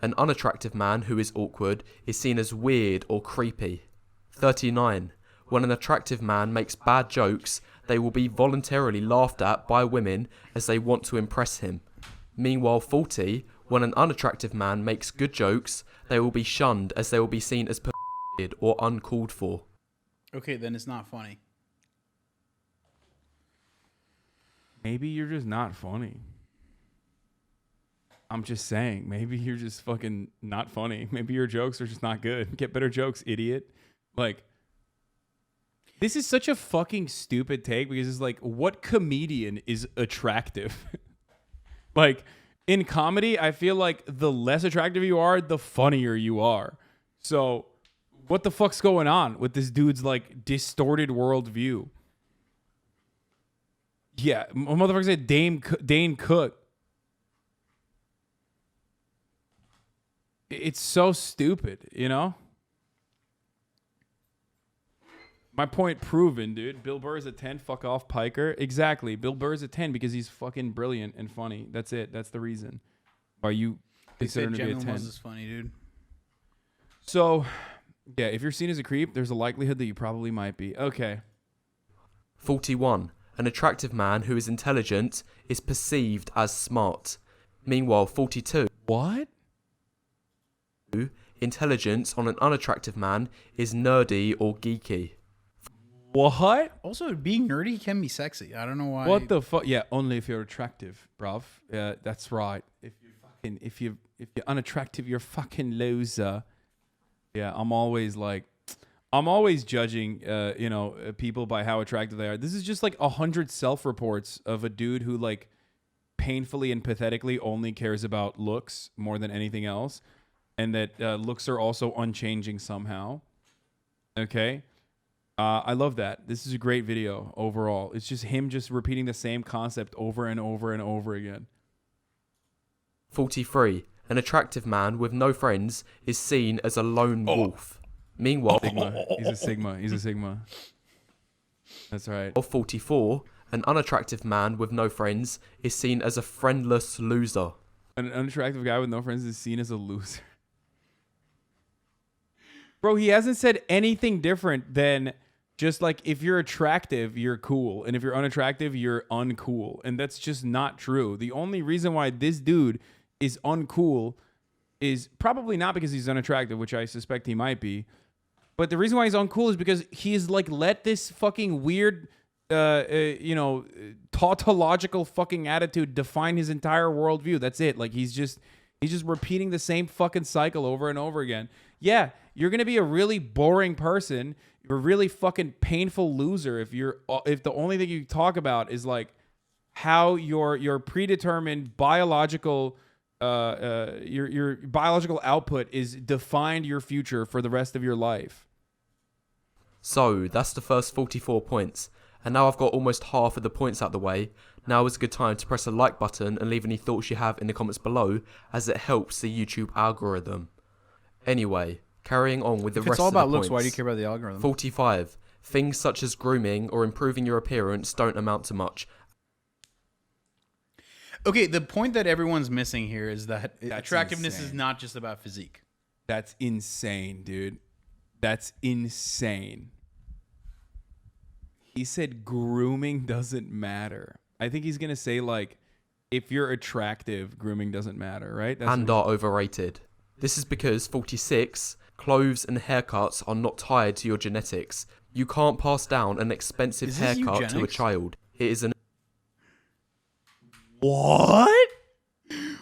An unattractive man who is awkward is seen as weird or creepy. 39. When an attractive man makes bad jokes, they will be voluntarily laughed at by women as they want to impress him. Meanwhile, 40. When an unattractive man makes good jokes, they will be shunned as they will be seen as perverted or uncalled for. Okay, then it's not funny. Maybe you're just not funny. I'm just saying, maybe you're just fucking not funny. Maybe your jokes are just not good. Get better jokes, idiot. Like, this is such a fucking stupid take because it's like, what comedian is attractive? Like, in comedy, I feel like the less attractive you are, the funnier you are. So, what the fuck's going on with this dude's, like, distorted worldview? Yeah, motherfucker said Dane Cook. It's so stupid, you know? My point proven, dude. Bill Burr's a 10, fuck off, Piker. Exactly. Bill Burr's a 10 because he's fucking brilliant and funny. That's it. That's the reason why you consider him to be a 10. Is funny, dude. So, yeah, if you're seen as a creep, there's a likelihood that you probably might be. Okay. 41. An attractive man who is intelligent is perceived as smart. Meanwhile, 42. What? Intelligence on an unattractive man is nerdy or geeky. What? Also, being nerdy can be sexy. I don't know why. What the fuck? Yeah, only if you're attractive, bruv. Yeah, that's right. If you're unattractive, you're a fucking loser. Yeah, I'm always judging, people by how attractive they are. This is just like 100 self-reports of a dude who, like, painfully and pathetically only cares about looks more than anything else, and that looks are also unchanging somehow. Okay, I love that. This is a great video overall. It's just him just repeating the same concept over and over and over again. 43. An attractive man with no friends is seen as a lone wolf. Meanwhile, Sigma. He's a Sigma. He's a Sigma. That's right. 44. An unattractive man with no friends is seen as a friendless loser. An unattractive guy with no friends is seen as a loser. Bro, he hasn't said anything different than just like if you're attractive, you're cool. And if you're unattractive, you're uncool. And that's just not true. The only reason why this dude is uncool is probably not because he's unattractive, which I suspect he might be. But the reason why he's uncool is because he's like let this fucking weird, tautological fucking attitude define his entire worldview. That's it. Like he's just repeating the same fucking cycle over and over again. Yeah, you're gonna be a really boring person. You're a really fucking painful loser if the only thing you talk about is like how your predetermined biological your biological output is defined your future for the rest of your life. So that's the first 44 points. And now I've got almost half of the points out the way. Now is a good time to press the like button and leave any thoughts you have in the comments below, as it helps the YouTube algorithm. Anyway, carrying on with the If rest it's all of the about looks, points. why do you care about the algorithm? 45. Things such as grooming or improving your appearance don't amount to much. Okay, the point that everyone's missing here is that That's attractiveness is insane. not just about physique. That's insane, dude. That's insane. He said grooming doesn't matter. I think he's going to say, like, if you're attractive, grooming doesn't matter, right? That's And are overrated. This is because 46. Clothes and haircuts are not tied to your genetics. You can't pass down an expensive Is this haircut to a eugenics? child. It is an What?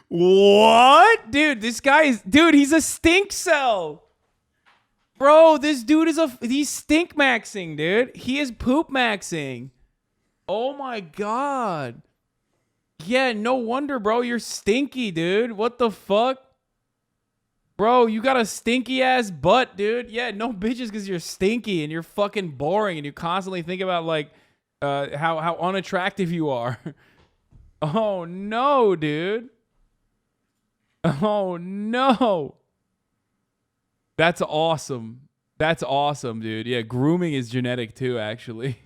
What? Dude, this guy is... Dude, he's a stink cell. Bro, this dude is he's stink maxing, dude. He is poop maxing. Oh my God. Yeah, no wonder, bro. You're stinky, dude. What the fuck? Bro, you got a stinky ass butt, dude. Yeah, no bitches because you're stinky and you're fucking boring and you constantly think about like how unattractive you are. Oh no, dude. Oh no. That's awesome. That's awesome, dude. Yeah, grooming is genetic too, actually.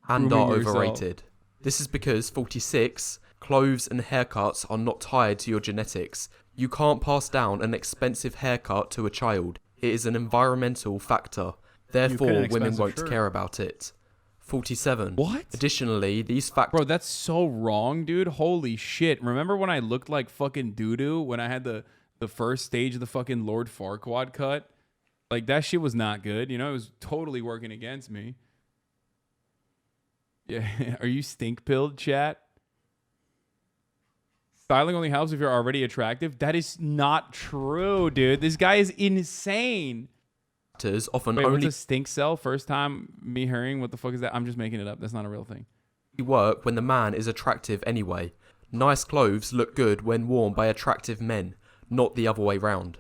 and Grooming are yourself. overrated. This is because 46. Clothes and haircuts are not tied to your genetics. You can't pass down an expensive haircut to a child. It is an environmental factor. Therefore, an women expensive won't shirt. care about it. 47. What? Additionally, these factors Bro, that's so wrong, dude. Holy shit. Remember when I looked like fucking doo-doo when I had the first stage of the fucking Lord Farquaad cut? Like, that shit was not good. You know, it was totally working against me. Yeah. Are you stink-pilled, chat? Styling only helps if you're already attractive? That is not true, dude. This guy is insane. often Wait, what's only a stink cell? First time me hearing what the fuck is that? I'm just making it up. That's not a real thing. work when the man is attractive anyway. Nice clothes look good when worn by attractive men, not the other way round.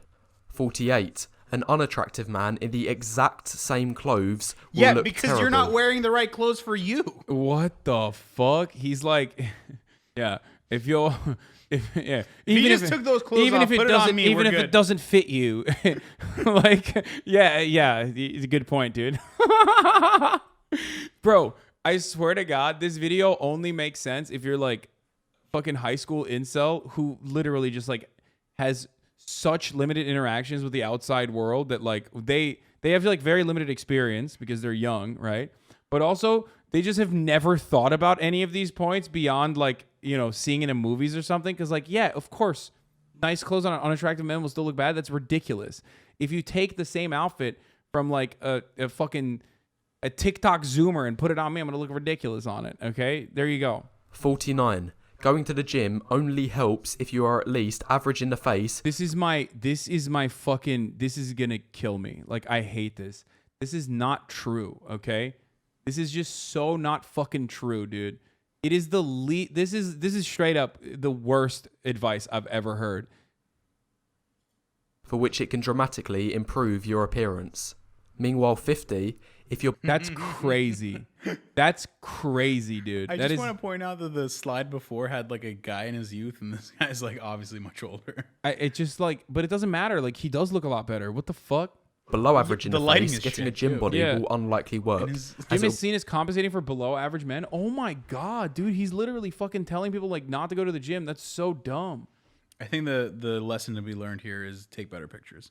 48. An unattractive man in the exact same clothes will Yeah, look because you're not terrible. wearing the right clothes for you. What the fuck? He's like, yeah. If you're, yeah. He just took those clothes even off, if it put it on doesn't, me, even we're if good. it doesn't fit you, like, yeah. It's a good point, dude. Bro, I swear to God, this video only makes sense if you're like fucking high school incel who literally just like has such limited interactions with the outside world that like they have like very limited experience because they're young, right? But also they just have never thought about any of these points beyond like, you know, seeing it in movies or something. Cause like, yeah, of course, nice clothes on an unattractive man will still look bad. That's ridiculous. If you take the same outfit from like a fucking a TikTok zoomer and put it on me, I'm gonna look ridiculous on it. Okay, there you go. 49. Going to the gym only helps if you are at least average in the face. This is gonna kill me. Like, I hate this. This is not true, okay? This is just so not fucking true, dude. It is this is straight up the worst advice I've ever heard. For which it can dramatically improve your appearance. Meanwhile, 50. If you're That's crazy. That's crazy, dude. I That just is. want to point out that the slide before had like a guy in his youth, and this guy's like obviously much older. It just like, but it doesn't matter. Like he does look a lot better. What the fuck? below average in The the lighting face, is getting a shit, gym too. body Yeah. will unlikely work. his- as Jim it'll- is seen as compensating for below average men. Oh my god, dude, he's literally fucking telling people like not to go to the gym. That's so dumb. I think the lesson to be learned here is take better pictures.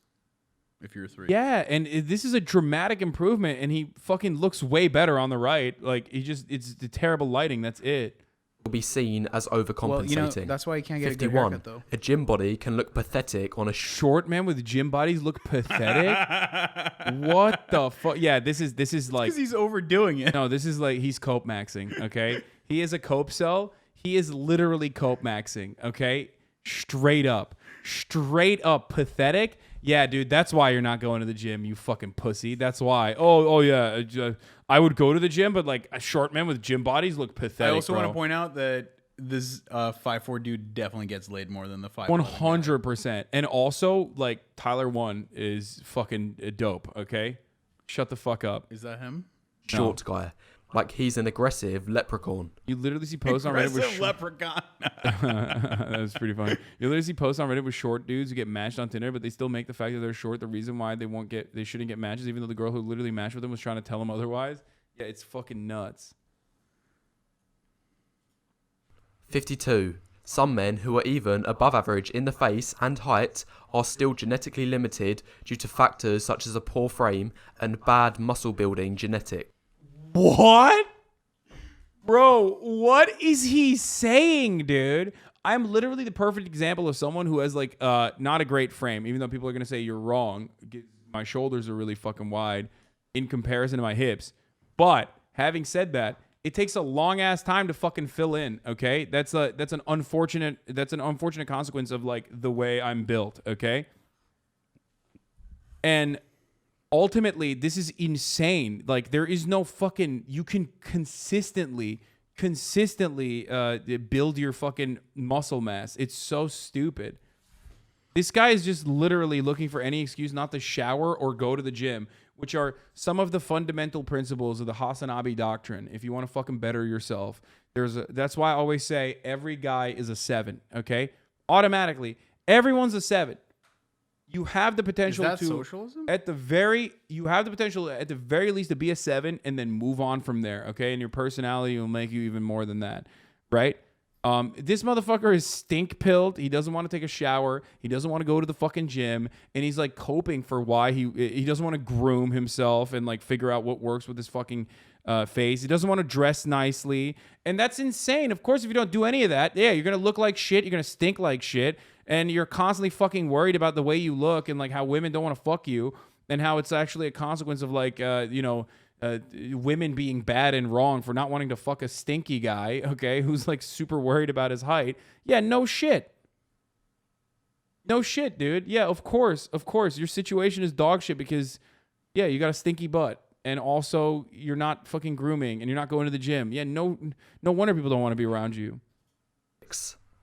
If you're 3. Yeah, and this is a dramatic improvement, and he fucking looks way better on the right. Like it's the terrible lighting. That's it. will be seen as overcompensating. Well, you know, that's why you can't get a good 51. haircut, though. A gym body can look pathetic on a Short men with gym bodies look pathetic. What the fuck? Yeah, this is like Because he's overdoing it. no, this is like he's cope maxing. Okay, he is a cope cell. He is literally cope maxing. Okay, straight up pathetic. Yeah, dude, that's why you're not going to the gym, you fucking pussy. That's why. Oh yeah, I would go to the gym, but like short men with gym bodies look pathetic. I also want bro. to point out that this 5'4" dude definitely gets laid more than the 5'11" 100%. And also, like Tyler 1 is fucking dope. Okay, shut the fuck up. Is that him? short guy. Like he's an aggressive leprechaun. You literally see posts on Reddit with Aggressive leprechaun. that was pretty funny. You literally see posts on Reddit with short dudes who get matched on Tinder, but they still make the fact that they're short the reason why they shouldn't get matches, even though the girl who literally matched with them was trying to tell them otherwise. Yeah, it's fucking nuts. 52. Some men who are even above average in the face and height are still genetically limited due to factors such as a poor frame and bad muscle building genetic. What? Bro, what is he saying, dude? I'm literally the perfect example of someone who has like not a great frame, even though people are going to say you're wrong. My shoulders are really fucking wide in comparison to my hips. But having said that, it takes a long ass time to fucking fill in, okay? That's an unfortunate consequence of like the way I'm built, okay? And ultimately, this is insane. Like there is no fucking you can consistently build your fucking muscle mass. It's so stupid. This guy is just literally looking for any excuse not to shower or go to the gym, which are some of the fundamental principles of the Hasanabi doctrine. If you want to fucking better yourself, that's why I always say every guy is a 7, okay? Automatically, everyone's a 7. You have the potential Is that to socialism? you have the potential at the very least to be a 7 and then move on from there, okay? And your personality will make you even more than that, right? This motherfucker is stink pilled. He doesn't want to take a shower. He doesn't want to go to the fucking gym, and he's like coping for why he doesn't want to groom himself and like figure out what works with his fucking face. He doesn't want to dress nicely, and that's insane. Of course, if you don't do any of that, yeah, you're gonna look like shit. You're gonna stink like shit, and you're constantly fucking worried about the way you look and like how women don't want to fuck you, and how it's actually a consequence of like women being bad and wrong for not wanting to fuck a stinky guy, okay, who's like super worried about his height. Yeah, no shit. No shit, dude. Yeah, of course. Your situation is dog shit because, yeah, you got a stinky butt. And also, you're not fucking grooming and you're not going to the gym. Yeah, no wonder people don't want to be around you.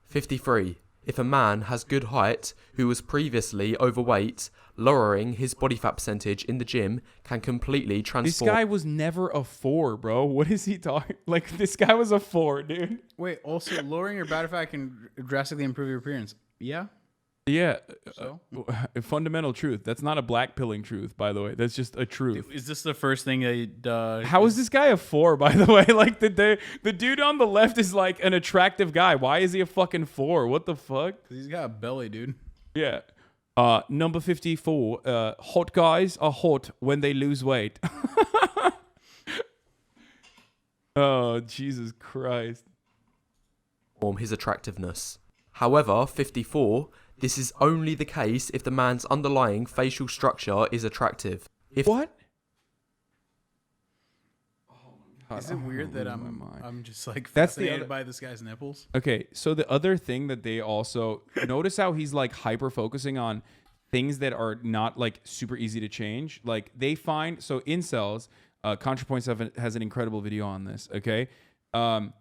53. If a man has good height who was previously overweight, lowering his body fat percentage in the gym can completely This transform. guy was never a 4, bro. What is he talking? Like, this guy was a 4, dude. Wait, also lowering your body fat can drastically improve your appearance. Yeah. Yeah. So A fundamental truth. That's not a black pilling truth, by the way. That's just a truth. is this the first thing that? How is this guy a 4, by the way? Like the dude on the left is like an attractive guy. Why is he a fucking 4? What the fuck? He's got a belly, dude. Yeah. Number 54. Hot guys are hot when they lose weight. Oh, Jesus Christ. his attractiveness. However, 54. This is only the case if the man's underlying facial structure is attractive. If What? Is it weird that I'm just like That's the fascinated other- by this guy's nipples? Okay, so the other thing that they also notice how he's like hyper focusing on things that are not like super easy to change. Like they find so incels, ContraPoint7 has an incredible video on this. Okay, incels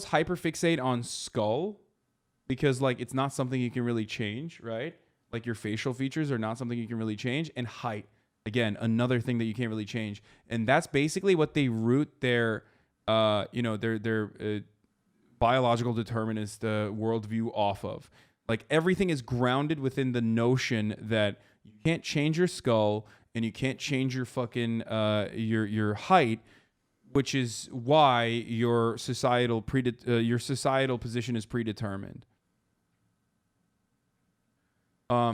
hyperfixate on skull because like it's not something you can really change, right? Like your facial features are not something you can really change, and height. Again, another thing that you can't really change. And that's basically what they root their, their biological determinist worldview off of. Like everything is grounded within the notion that you can't change your skull and you can't change your fucking your height, which is why your societal position is predetermined.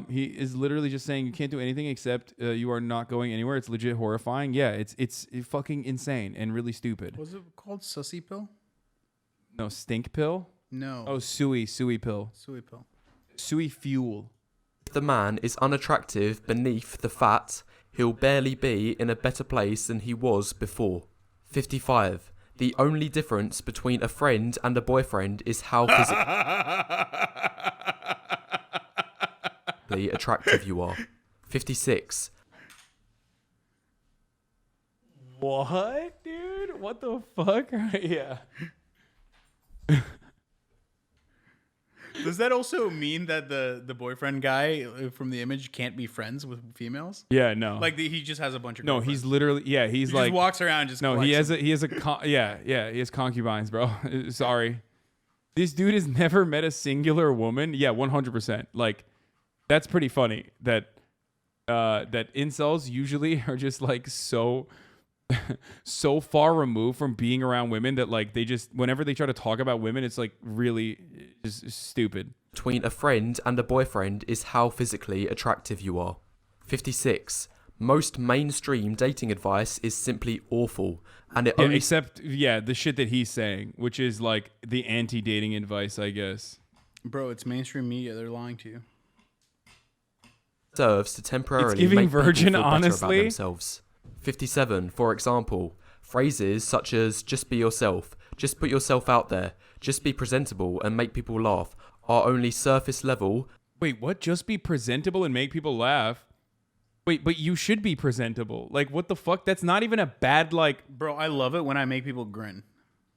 He is literally just saying you can't do anything except you are not going anywhere. It's legit horrifying. Yeah, it's fucking insane and really stupid. Was it called Sussy Pill? No, stink pill? No. Oh, suey pill. Suey Pill. Suey fuel. If the man is unattractive beneath the fat, he'll barely be in a better place than he was before. 55. The only difference between a friend and a boyfriend is how physically attractive you are. 56. What, dude? What the fuck? Yeah. Does that also mean that the boyfriend guy from the image can't be friends with females? Yeah, no. Like he just has a bunch of no, girlfriends. he's literally he just walks around and just no, he has concubines, bro. Sorry. This dude has never met a singular woman. Yeah, 100%. Like that's pretty funny that that incels usually are just like so far removed from being around women that like they just whenever they try to talk about women it's like really just stupid. Between a friend and a boyfriend is how physically attractive you are. 56. Most mainstream dating advice is simply awful, and it only except the shit that he's saying, which is like the anti-dating advice, I guess. Bro, it's mainstream media. They're lying to you. serves to temporarily it's giving make Virgin, people feel better honestly. about themselves. 57, for example, phrases such as just be yourself, just put yourself out there, just be presentable and make people laugh are only surface level. Wait, what? Just be presentable and make people laugh? Wait, but you should be presentable. Like, what the fuck? That's not even a bad, like... Bro, I love it when I make people grin.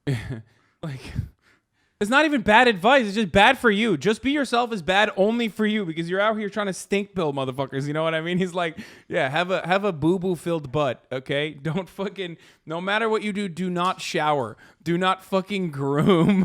like... It's not even bad advice. It's just bad for you. Just be yourself is bad only for you because you're out here trying to stink pill motherfuckers. You know what I mean? He's like, yeah, have a boo-boo filled butt, okay? Don't fucking, no matter what you do, do not shower. Do not fucking groom.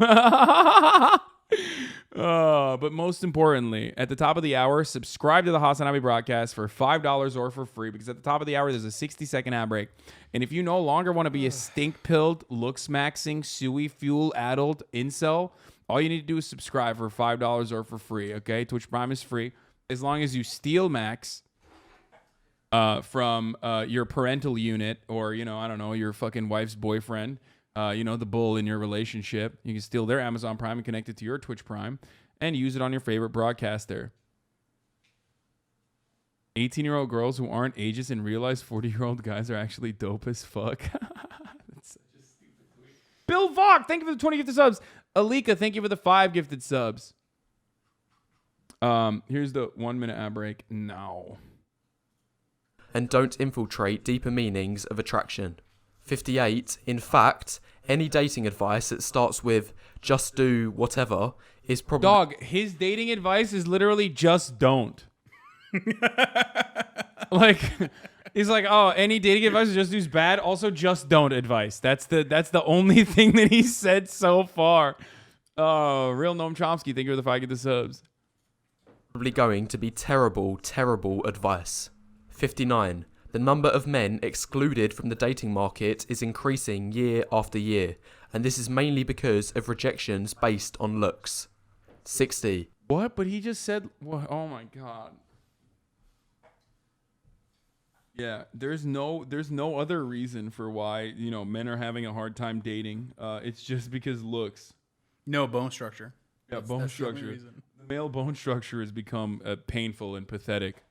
But most importantly, at the top of the hour, subscribe to the Hasanabi broadcast for $5 or for free because at the top of the hour, there's a 60-second ad break. And if you no longer want to be a stink-pilled, looks-maxing, suey fuel-addled incel, all you need to do is subscribe for $5 or for free, okay? Twitch Prime is free. As long as you steal Max from your parental unit or, you know, I don't know, your fucking wife's boyfriend, you know, the bull in your relationship. You can steal their Amazon Prime and connect it to your Twitch Prime and use it on your favorite broadcaster. 18-year-old girls who aren't ageist and realize 40-year-old guys are actually dope as fuck. That's such a stupid tweet. Bill Vaughn, thank you for the 20 gifted subs. Alika, thank you for the 5 gifted subs. Here's the 1-minute ad break now. And don't infiltrate deeper meanings of attraction. 58. In fact, any dating advice that starts with just do whatever is probably... Dog, his dating advice is literally just don't. Like, he's like, oh, any dating advice just do bad. Also, just don't advice. That's the only thing that he said so far. Oh, real Noam Chomsky. Thank you for the 5 gifted subs. Probably going to be terrible, terrible advice. 59. The number of men excluded from the dating market is increasing year after year, and this is mainly because of rejections based on looks. 60. What? But he just said, what? Oh my God. Yeah, there's no other reason for why, you know, men are having a hard time dating. It's just because looks. No, bone structure. Yeah, bone structure. The male bone structure has become painful and pathetic.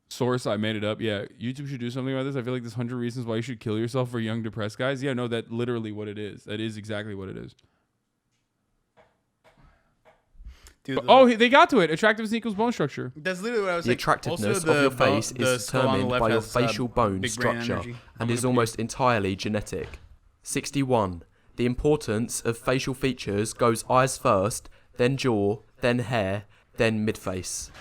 Source, I made it up. Yeah, YouTube should do something about this. I feel like there's 100 reasons why you should kill yourself for young depressed guys. Yeah, no, that's literally what it is. That is exactly what it is. Dude, they got to it. Attractiveness equals bone structure. That's literally what I was The saying. attractiveness Also, of your face the is skull on the determined left by your has, facial bone big brain structure energy. and is almost entirely genetic. 61. The importance of facial features goes eyes first, then jaw, then hair, then midface.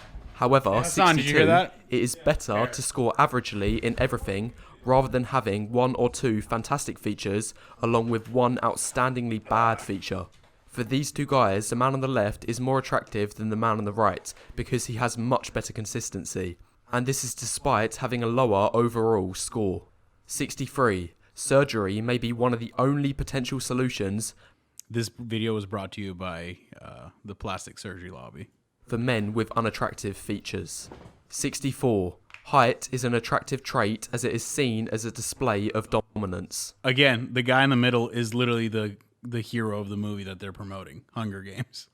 However, Hassan, did you hear 62, that? it is better to score averagely in everything rather than having one or two fantastic features along with one outstandingly bad feature. For these two guys, the man on the left is more attractive than the man on the right because he has much better consistency, and this is despite having a lower overall score. 63. Surgery may be one of the only potential solutions This video was brought to you by the plastic surgery lobby. for men with unattractive features. 64. Height is an attractive trait as it is seen as a display of dominance. Again, the guy in the middle is literally the hero of the movie that they're promoting, Hunger Games.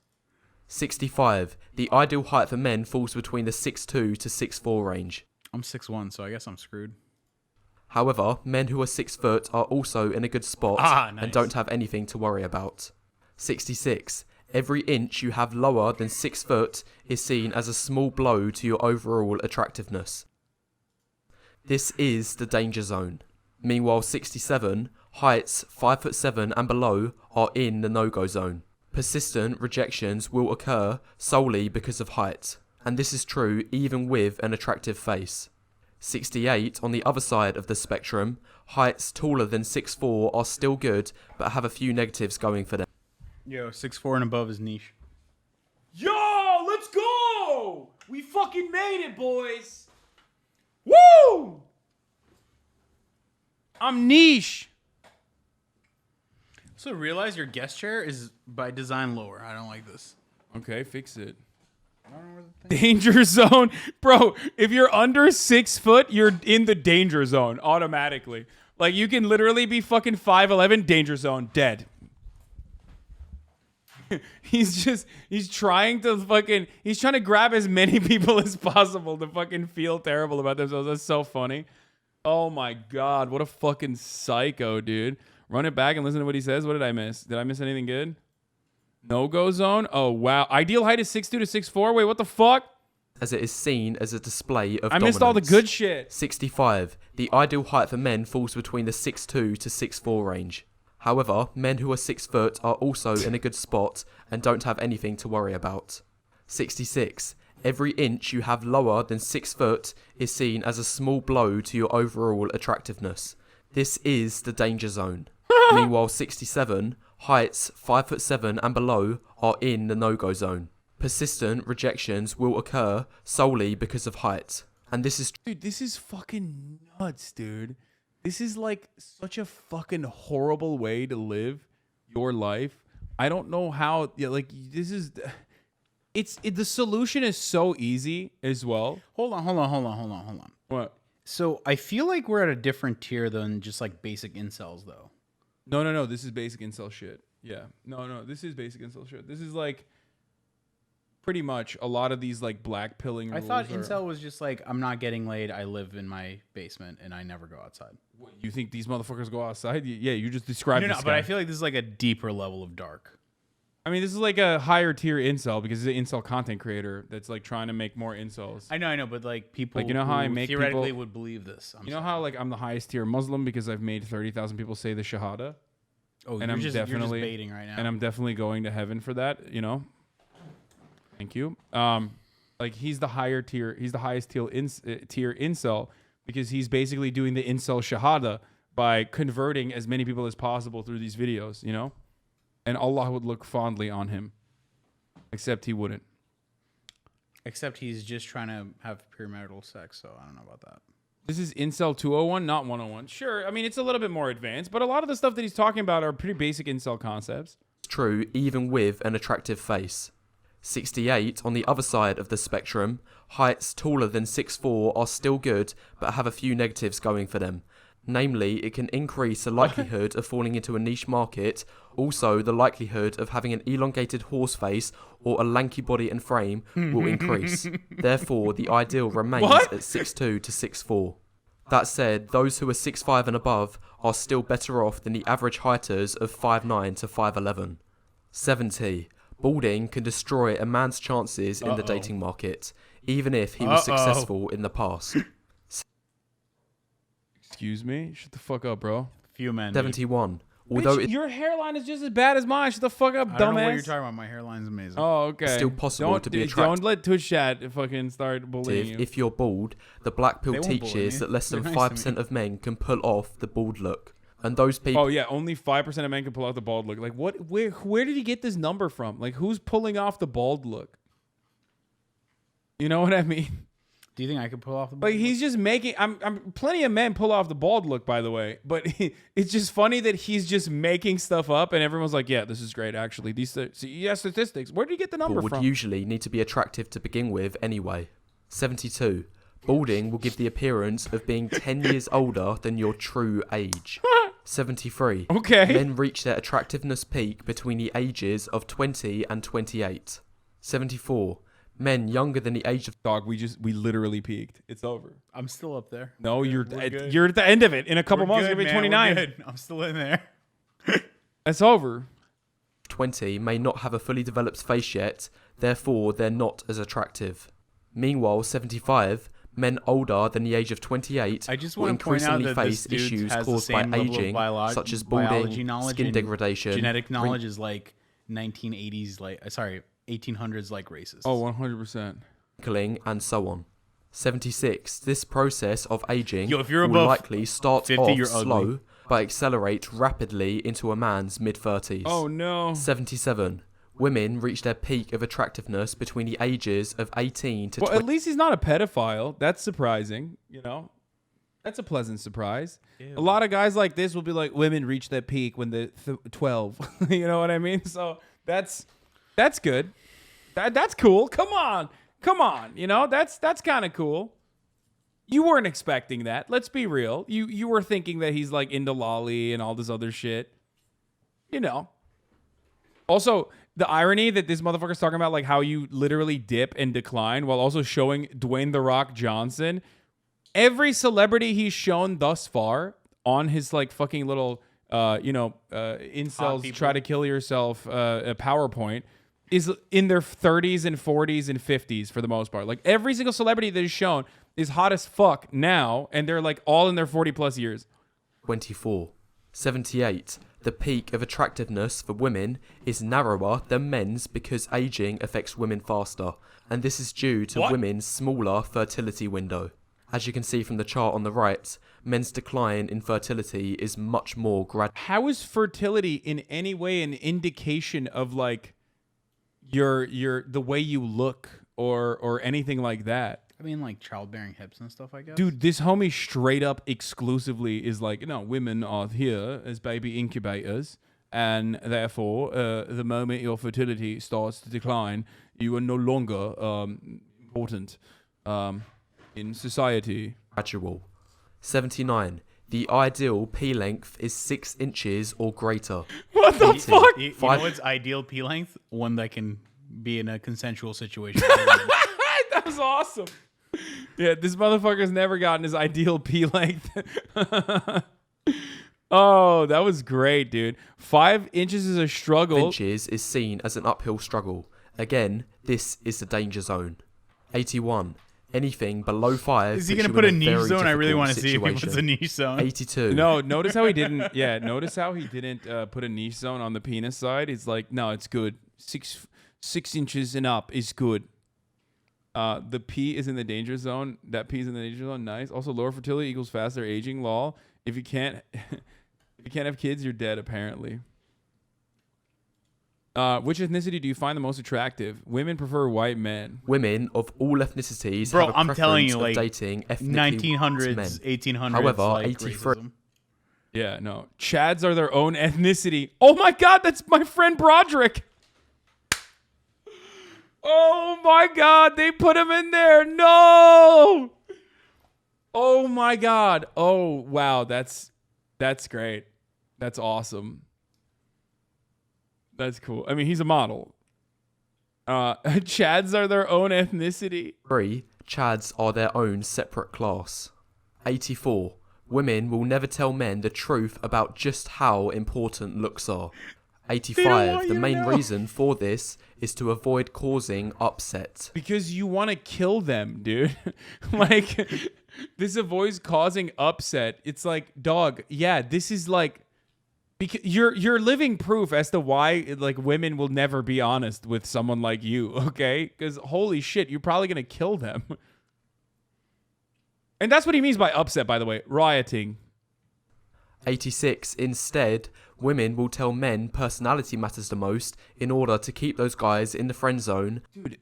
65. The ideal height for men falls between the 6'2 to 6'4 range. I'm 6'1", so I guess I'm screwed. However, men who are 6 foot are also in a good spot Nice. and don't have anything to worry about. 66. Every inch you have lower than 6 foot is seen as a small blow to your overall attractiveness. This is the danger zone. Meanwhile, 67. Heights 5'7" and below are in the no-go zone. Persistent rejections will occur solely because of height, and this is true even with an attractive face. 68. On the other side of the spectrum, heights taller than 6'4" are still good, but have a few negatives going for them. Yo, 6'4" and above is niche. Yo, let's go! We fucking made it, boys. Woo! I'm niche. So realize your guest chair is by design lower. I don't like this. Okay, fix it. I don't know where the thing. Danger zone. Bro, if you're under 6 foot, you're in the danger zone automatically. Like, you can literally be fucking 5'11", danger zone, dead. He's trying to grab as many people as possible to fucking feel terrible about themselves. That's so funny. Oh my God, what a fucking psycho, dude. Run it back and listen to what he says. What did I miss? Did I miss anything good? No-go zone? Oh, wow. Ideal height is 6'2 to 6'4? Wait, what the fuck? As it is seen as a display of I missed all the dominance. good shit. 65. The ideal height for men falls between the 6'2 to 6'4 range. However, men who are 6 foot are also in a good spot and don't have anything to worry about. 66. Every inch you have lower than 6 foot is seen as a small blow to your overall attractiveness. This is the danger zone. Meanwhile, 67. Heights 5'7" and below are in the no-go zone. Persistent rejections will occur solely because of height, and this is Dude, this is fucking nuts, dude. This is like such a fucking horrible way to live your life. I don't know how. Yeah, like this is. The solution is so easy as well. Hold on. What? So I feel like we're at a different tier than just like basic incels, though. No. This is basic incel shit. Yeah. No. This is basic incel shit. This is like pretty much a lot of these like blackpilling. I thought incel was just like, I'm not getting laid. I live in my basement and I never go outside. What, you think these motherfuckers go outside? Yeah, you just described. No, this but guy. I feel like this is like a deeper level of dark. I mean, this is like a higher tier incel because he's an incel content creator that's like trying to make more incels. I know, but like people, Like, you know how who I make theoretically people- would believe this. You know how like I'm the highest tier Muslim because I've made 30,000 people say the Shahada, Oh, and you're just definitely baiting right now. and I'm definitely going to heaven for that. You know. Thank you. Like he's the higher tier. He's the highest tier incel because he's basically doing the incel Shahada by converting as many people as possible through these videos. You know, and Allah would look fondly on him, except he wouldn't. Except he's just trying to have premarital sex, so I don't know about that. This is Incel 201, not 101. Sure, I mean, it's a little bit more advanced, but a lot of the stuff that he's talking about are pretty basic Incel concepts. true even with an attractive face. 68. On the other side of the spectrum, heights taller than 6'4" are still good, but have a few negatives going for them. Namely, it can increase the likelihood of falling into a niche market, also the likelihood of having an elongated horse face or a lanky body and frame will increase. Therefore, the ideal remains What? at 6'2 to 6'4. That said, those who are 6'5 and above are still better off than the average heighters of 5'9 to 5'11. 70. Balding can destroy a man's chances in the dating market, even if he was successful in the past. Excuse me? Shut the fuck up, bro. Few men. 71. Although Bitch, your hairline is just as bad as mine. Shut the fuck up, dumbass. I don't know what you're talking about. My hairline's amazing. Oh, okay. it's still possible Don't, to be don't attractive let Twitch chat fucking start bullying you. if you're bald, the black pill They won't bully teaches me. that less than They're nice to 5% of men can pull off the bald look. And those people Oh yeah, only 5% of men can pull off the bald look. Like what? Where did he get this number from? Like who's pulling off the bald look? You know what I mean? Do you think I could pull off the? Like he's just making. I'm plenty of men pull off the bald look, by the way. But it's just funny that he's just making stuff up, and everyone's like, "Yeah, this is great. Actually, these statistics. Where did you get the number would from?" usually need to be attractive to begin with anyway. 72. Balding will give the appearance of being 10 years older than your true age. 73. Okay. Men reach their attractiveness peak between the ages of 20 and 28. 74. Men younger than the age of Dog, we literally peaked. It's over. I'm still up there. No, We're good. you're at the end of it. In a couple We're months, good, you're gonna be man. We're 29. good. I'm still in there. That's over. 20 may not have a fully developed face yet, therefore they're not as attractive. Meanwhile, 75, men older than the age of 28 I just will want to point out increasingly that face this dude issues has the caused by same level aging, of such as biology balding, knowledge skin and degradation, genetic knowledge is like 1980s, like 1800s, like races. Oh, 100%. wrinkling, and so on. 76. This process of aging Yo, if you're will above likely start 50, off you're slow, ugly. but accelerate rapidly into a man's mid-30s. Oh no. 77. Women reach their peak of attractiveness between the ages of 18 to Well, 20. at least he's not a pedophile. That's surprising. You know, that's a pleasant surprise. A lot of guys like this will be like, women reach their peak when they're 12. You know what I mean? So that's good. That's cool. Come on. You know, that's kind of cool. You weren't expecting that. Let's be real. You were thinking that he's like into lolly and all this other shit. You know. Also, the irony that this motherfucker's talking about, like how you literally dip and decline while also showing Dwayne "The Rock" Johnson. Every celebrity he's shown thus far on his like fucking little, incels try to kill yourself PowerPoint is in their 30s and 40s and 50s for the most part. Like every single celebrity that is shown is hot as fuck now, and they're like all in their 40 plus years. 24. 78. The peak of attractiveness for women is narrower than men's because aging affects women faster, and this is due to women's smaller fertility window. As you can see from the chart on the right, men's decline in fertility is much more gradual. How is fertility in any way an indication of like your the way you look or anything like that? I mean, like childbearing hips and stuff, I guess. Dude, this homie straight up exclusively is like, women are here as baby incubators, and therefore, the moment your fertility starts to decline, you are no longer important in society. Gradual. 79. The ideal P length is 6 inches or greater. What the 80. fuck? You know Five- what's ideal P length? One that can be in a consensual situation. That was awesome. Yeah, this motherfucker's never gotten his ideal P length. Oh, that was great, dude. 5 inches is a struggle. Inches is seen as an uphill struggle. Again, this is the danger zone. 81. Anything below 5. Is he puts going to you put in a niche very zone? I really difficult want to see if he puts a situation. niche zone. 82. No, notice how he didn't. Yeah, notice how he didn't put a niche zone on the penis side. It's like, no, it's good. 6 inches and up is good. The P is in the danger zone. That P is in the danger zone. Nice. Also, lower fertility equals faster aging. Lol. If you can't have kids, you're dead. Apparently. Which ethnicity do you find the most attractive? Women prefer white men. Women of all ethnicities Bro, have a I'm telling you, preference of like, dating ethnically white 1900s, men. 1800s. However, like 83 racism. Yeah, no. Chads are their own ethnicity. Oh my God, that's my friend Broderick. Oh my God, they put him in there. No. Oh my God. Oh wow, that's great. That's awesome. That's cool. I mean, he's a model. Chads are their own ethnicity. 3. Chads are their own separate class. 84. Women will never tell men the truth about just how important looks are. 85. The main reason for this is to avoid causing upset. Because you want to kill them, dude. Like, this avoids causing upset. It's like, dog, yeah, this is like, Because you're living proof as to why like women will never be honest with someone like you, okay? Because holy shit, you're probably gonna kill them. And that's what he means by upset, by the way. Rioting. 86. Instead, women will tell men personality matters the most in order to keep those guys in the friend zone. Dude,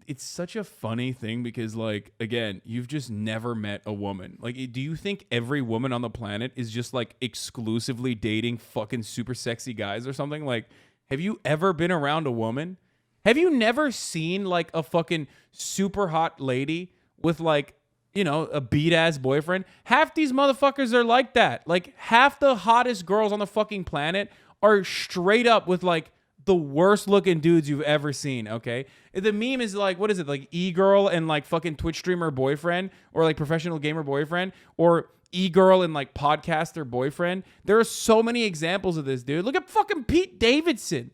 it's such a funny thing because, like, again, you've just never met a woman. Like, do you think every woman on the planet is just, like, exclusively dating fucking super sexy guys or something? Like, have you ever been around a woman? Have you never seen, like, a fucking super hot lady with, like, you know, a beat-ass boyfriend? Half these motherfuckers are like that. Like, half the hottest girls on the fucking planet are straight up with, like, the worst-looking dudes you've ever seen, okay? The meme is, like, what is it? Like, e-girl and, like, fucking Twitch streamer boyfriend, or, like, professional gamer boyfriend, or e-girl and, like, podcaster boyfriend. There are so many examples of this, dude. Look at fucking Pete Davidson.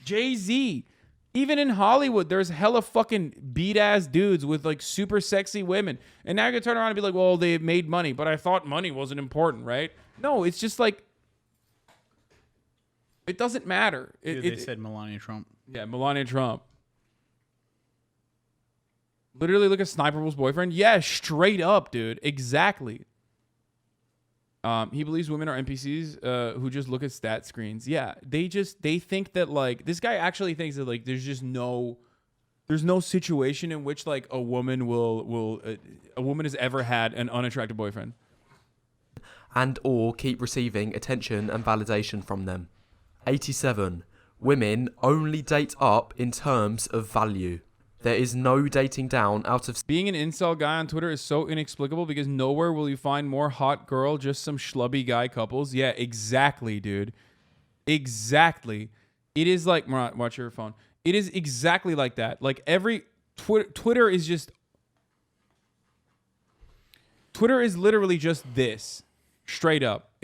Jay-Z. Even in Hollywood, there's hella fucking beat-ass dudes with, like, super sexy women. And now you can turn around and be like, well, they made money, but I thought money wasn't important, right? No, it's just like, it doesn't matter. They said Melania Trump. Yeah, Melania Trump. Literally look at Sniper Wolf's boyfriend. Yeah, straight up, dude. Exactly. He believes women are NPCs who just look at stat screens. Yeah, they think that, like, this guy actually thinks that, like, there's no situation in which, like, a woman has ever had an unattractive boyfriend. And or keep receiving attention and validation from them. 87. Women only date up in terms of value. There is no dating down out of... Being an incel guy on Twitter is so inexplicable because nowhere will you find more hot girl, just some schlubby guy couples. Yeah, exactly, dude. Exactly. It is like... Murat, watch your phone. It is exactly like that. Like, every... Twitter is just... Twitter is literally just this. Straight up.